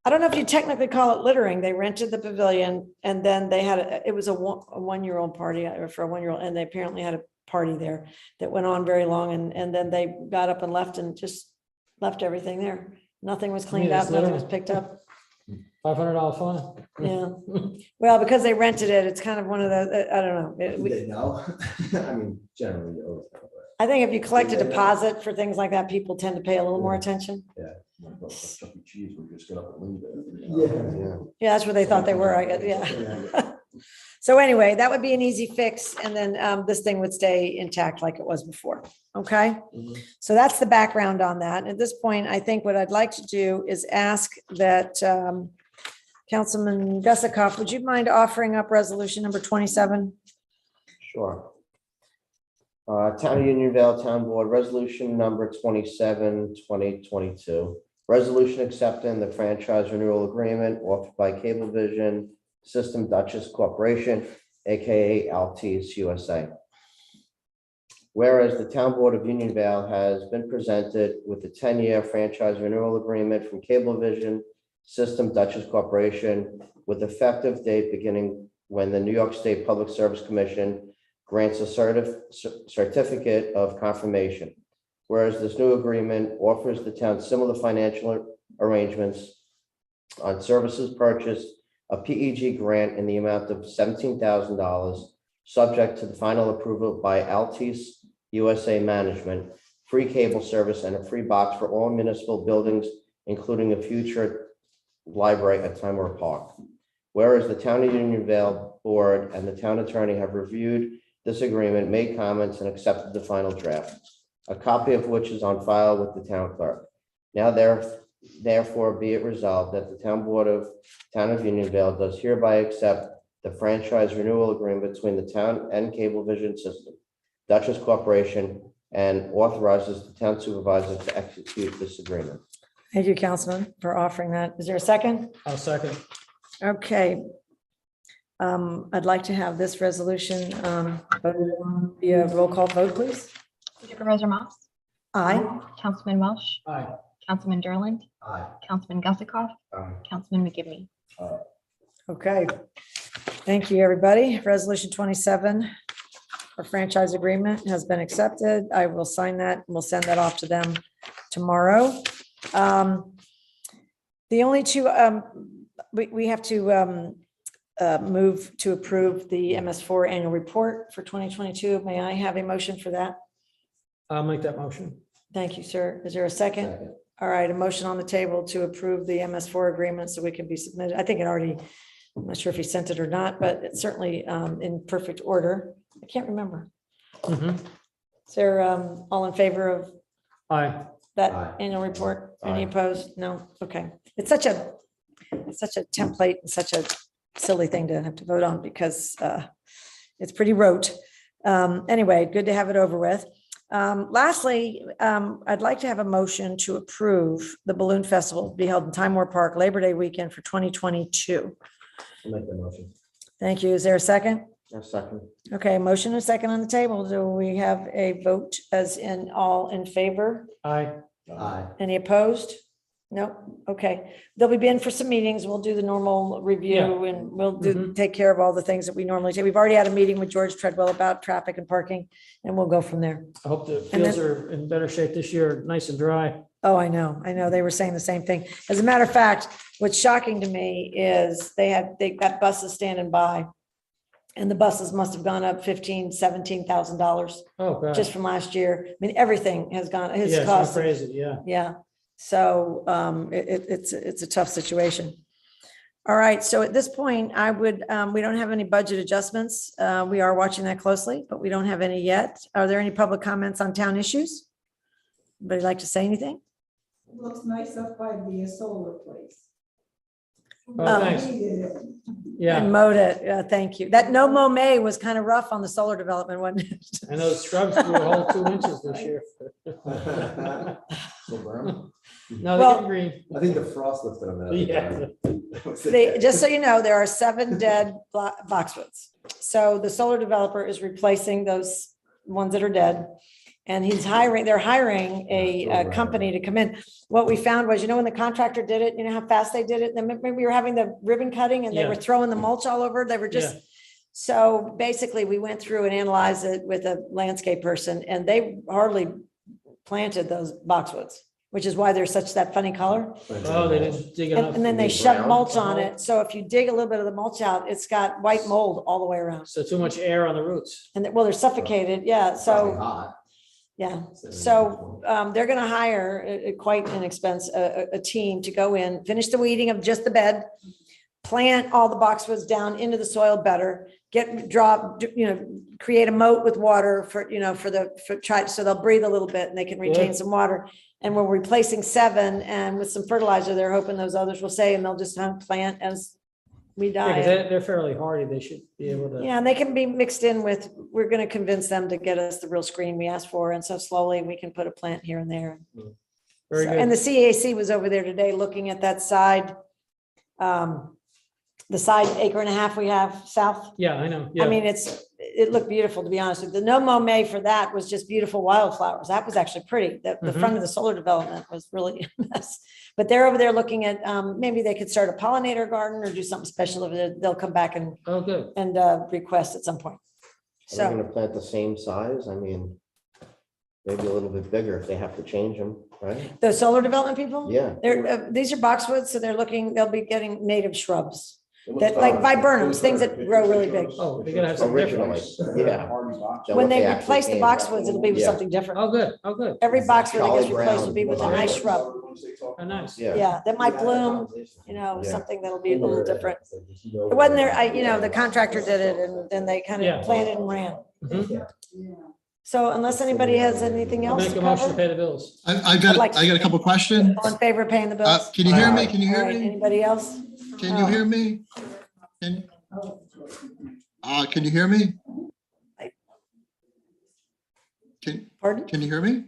I don't know if you technically call it littering. They rented the pavilion, and then they had, it was a 1-year-old party, or for a 1-year-old, and they apparently had a party there that went on very long, and then they got up and left and just left everything there. Nothing was cleaned Yeah, up, it's nothing was littering. picked up. $500 fine? Yeah. Well, because they rented it, it's kind of one of the, I don't know. They know. I mean, generally, you always know, but I think if you collect a deposit for things like that, people tend to pay a little more attention. Chuck E. Cheese, we just get up and leave it. Yeah. Yeah, that's where they thought they were, I guess, yeah. So anyway, that would be an easy fix, and then this thing would stay intact like it was before, okay? So that's the background on that. At this point, I think what I'd like to do is ask that Councilman Gusikoff, would you mind offering up resolution number 27? Sure. Town of Unionville Town Board Resolution Number 27, 2022. Resolution accepting the franchise renewal agreement offered by Cablevision System Duchess Corporation, AKA Altice USA. Whereas the Town Board of Unionville has been presented with a 10-year franchise renewal agreement from Cablevision System Duchess Corporation with effective date beginning when the New York State Public Service Commission grants a certificate of confirmation. Whereas this new agreement offers the town similar financial arrangements on services purchased, a PEG grant in the amount of $17,000, subject to the final approval by Altice USA Management, free cable service, and a free box for all municipal buildings, including a future library at Timor Park. Whereas the Town of Unionville Board and the town attorney have reviewed this agreement, made comments, and accepted the final draft, a copy of which is on file with the town clerk. Now therefore be it resolved that the Town of Unionville does hereby accept the franchise renewal agreement between the town and Cablevision System Duchess Corporation, and authorizes the town supervisor to execute this agreement. Thank you, Councilman, for offering that. Is there a second? I'll second. Okay. I'd like to have this resolution voted on via roll call vote, please. Supervisor Moss, Aye. Councilman Welsh, Aye. Councilman Derland, Aye. Councilman Gusikoff, Councilman McGivney. Okay. Thank you, everybody. Resolution 27, our franchise agreement has been accepted. I will sign that. We'll send that off to them tomorrow. The only two, we have to move to approve the MS4 annual report for 2022. May I have a motion for that? I'll make that motion. Thank you, sir. Is there a second? All right, a motion on the table to approve the MS4 agreement so we can be submitted. I think it already, I'm not sure if he sent it or not, but it's certainly in perfect order. I can't remember. Is there all in favor of Aye. that Aye. annual report? Any Aye. opposed? No? Okay. It's such a template and such a silly thing to have to vote on because it's pretty rote. Anyway, good to have it over with. Lastly, I'd like to have a motion to approve the Balloon Festival to be held in Timor Park Labor Day weekend for 2022. I'll make the motion. Thank you. Is there a second? A second. Okay, motion and second on the table. Do we have a vote as in all in favor? Aye. Aye. Any opposed? No? Okay. They'll be in for some meetings. We'll do the normal review Yeah. and we'll take care of all the things that we normally do. We've already had a meeting with George Treadwell about traffic and parking, and we'll go from there. I hope the And fields then- are in better shape this year, nice and dry. Oh, I know. They were saying the same thing. As a matter of fact, what's shocking to me is they got buses standing by, and the buses must have gone up $15,000-$17,000 Oh, God. just from last year. I mean, everything has gone, Yeah, his it's cost. not crazy, yeah. Yeah. So it's a tough situation. All right, so at this point, I would, we don't have any budget adjustments. We are watching that closely, but we don't have any yet. Are there any public comments on town issues? Anybody like to say anything? Looks nice up by the solar place. Oh, thanks. Yeah, And mowed it, thank you. That no mow May was kind of rough on the solar development, wasn't it? and those shrubs grew a whole 2 inches this year. No, Well- they're green. I think the frost lifted them. Yeah. Just so you know, there are 7 dead boxwoods. So the solar developer is replacing those ones that are dead. And they're hiring a company to come in. What we found was, when the contractor did it, you know how fast they did it? Then maybe we were having the ribbon cutting and they Yeah. were throwing the mulch all over. They were just, so basically we went through and analyzed it with a landscape person and they hardly planted those boxwoods, which is why they're such that funny color. Oh, they didn't dig enough. And then they shoved mulch on it. So if you dig a little bit of the mulch out, it's got white mold all the way around. So too much air on the roots. And they're suffocated. Yeah. So, yeah. So they're going to hire quite an expense, a team to go in, finish the weeding of just the bed, plant all the boxwoods down into the soil better, create a moat with water for so they'll breathe a little bit and they can retain some water. And we're replacing 7 and with some fertilizer, they're hoping those others will stay and they'll just plant as we Yeah, die. 'cause they're fairly hardy. They should be able to. Yeah, and they can be mixed in with, we're going to convince them to get us the real screen we asked for. And so slowly we can put a plant here and there. Very So- good. And the CAC was over there today looking at that side, the side 1.5 acres we have south. Yeah, I know. I Yeah. mean, it looked beautiful, to be honest with you. The no mow May for that was just beautiful wildflowers. That was actually pretty. The front of the solar development was really a mess. But they're over there looking at, maybe they could start a pollinator garden or do something special over there. They'll come back and Oh, good. request at some point. Are they So, gonna plant the same size? I mean, maybe a little bit bigger if they have to change them, right? those solar development people? Yeah. These are boxwoods, so they'll be getting native shrubs. That like viburnums, things that grow really big. Oh, they're gonna have some Originally, difference. yeah. When they replace the boxwoods, it'll be with Yeah. something different. Oh, good. Oh, good. Every boxwood that gets Charlie replaced will be Brown. with a nice shrub. Oh, nice. Yeah. Yeah, that might bloom, Yeah. something that'll be a little different. It wasn't there, the contractor did it and then they kind Yeah. of planted and ran. Mhm. So unless anybody has anything I'll else make to a motion to cover, pay the bills. I got a couple questions. all in favor of paying the bills? Can you hear me? Can you All hear right, me? anybody else? Can you hear me? Can you hear me? Pardon? Can you hear me?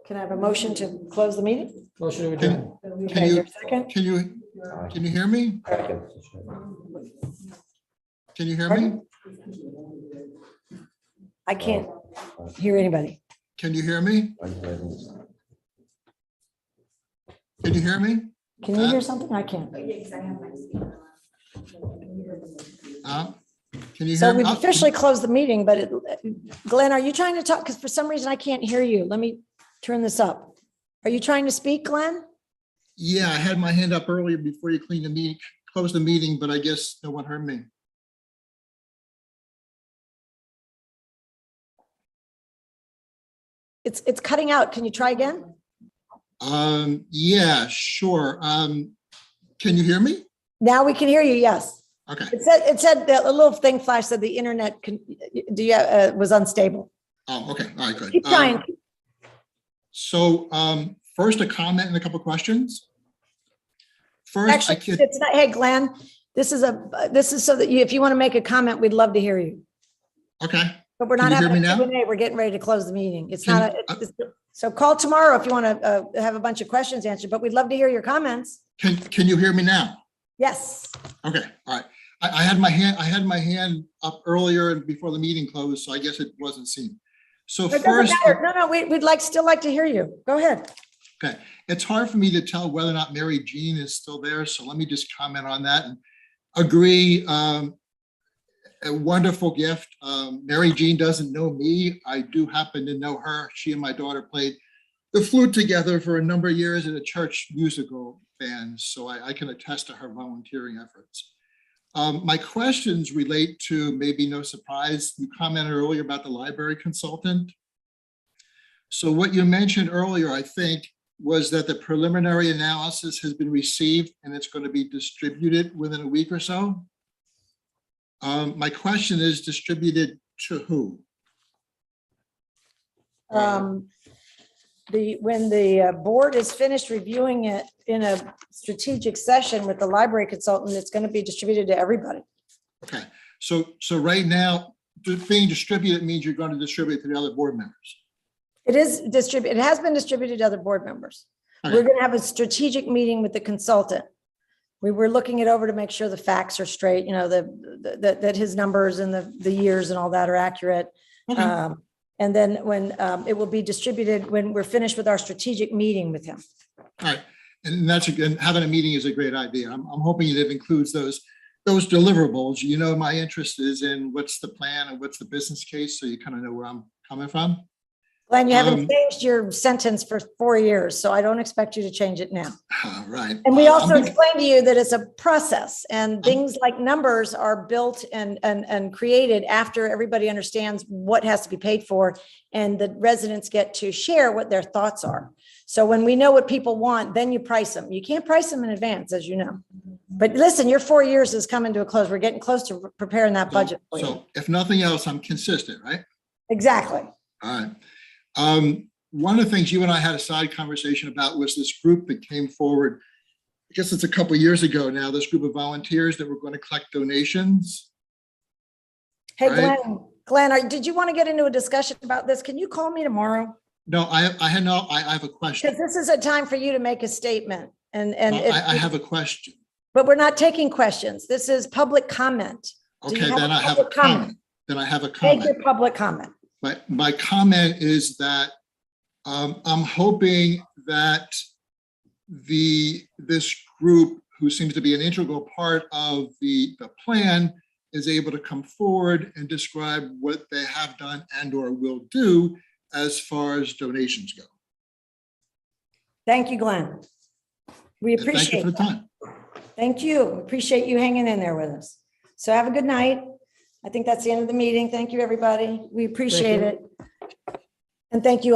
Can I have a motion to close the meeting? Motion to Can, adjourn. Okay, is there a second? can you hear me? Second. Can you hear me? I can't hear anybody. Can you hear me? Can you hear me? Can you hear something? I can't. Can you So hear me? we've officially closed the meeting, but Glenn, are you trying to talk? Because for some reason I can't hear you. Let me turn this up. Are you trying to speak, Glenn? Yeah, I had my hand up earlier before you closed the meeting, but I guess no one heard me. It's cutting out. Can you try again? Yeah, sure. Can you hear me? Now we can hear you. Yes. Okay. It said that a little thing flashed said the internet was unstable. Oh, okay. All right, good. Keep trying. So first a comment and a couple questions. First, Actually, it's not, hey, Glenn, this is so that if you want to make a comment, we'd love to hear you. Okay. But we're Can not you hear having me a now? Q&A. We're getting ready to close the meeting. It's Can- not, so call tomorrow if you want to have a bunch of questions answered, but we'd love to hear your comments. Can you hear me now? Yes. Okay, all right. I had my hand up earlier and before the meeting closed, so I guess it wasn't seen. So It doesn't first, matter. No, we'd still like to hear you. Go ahead. okay, it's hard for me to tell whether or not Mary Jean is still there, so let me just comment on that and agree. A wonderful gift. Mary Jean doesn't know me. I do happen to know her. She and my daughter played the flute together for a number of years in a church musical band, so I can attest to her volunteering efforts. My questions relate to, maybe no surprise, you commented earlier about the library consultant. So what you mentioned earlier, I think, was that the preliminary analysis has been received and it's going to be distributed within a week or so. My question is, distributed to who? When the board is finished reviewing it in a strategic session with the library consultant, it's going to be distributed to everybody. Okay, so right now, being distributed means you're going to distribute it to the other board members. It is distributed, it has been distributed to other board members. Okay. We're going to have a strategic meeting with the consultant. We were looking it over to make sure the facts are straight, you know, that his numbers and the years and all that are accurate. Okay. And then when it will be distributed, when we're finished with our strategic meeting with him. All right, and that's again, having a meeting is a great idea. I'm hoping it includes those deliverables. You know, my interest is in what's the plan and what's the business case, so you kind of know where I'm coming from. Glenn, you haven't changed your sentence for 4 years, so I don't expect you to change it now. Right. And we also explained to you that it's a process and things like numbers are built and created after everybody understands what has to be paid for and the residents get to share what their thoughts are. So when we know what people want, then you price them. You can't price them in advance, as you know. But listen, your 4 years is coming to a close. We're getting close to preparing that budget for you. So if nothing else, I'm consistent, right? Exactly. All right. One of the things you and I had a side conversation about was this group that came forward. I guess it's a couple of years ago now, this group of volunteers that were going to collect donations. Hey, Right. Glenn, did you want to get into a discussion about this? Can you call me tomorrow? No, I have a question. Because this is a time for you to make a statement and No, I have a question. but we're not taking questions. This is public comment. Do you Okay, then I have a public comment. Then I have a Make comment. your public comment. My comment is that I'm hoping that this group, who seems to be an integral part of the plan, is able to come forward and describe what they have done and or will do as far as donations go. Thank you, Glenn. We And thank you appreciate for the that. time. Thank you. Appreciate you hanging in there with us. So have a good night. I think that's the end of the meeting. Thank you, everybody. We appreciate it. And thank you.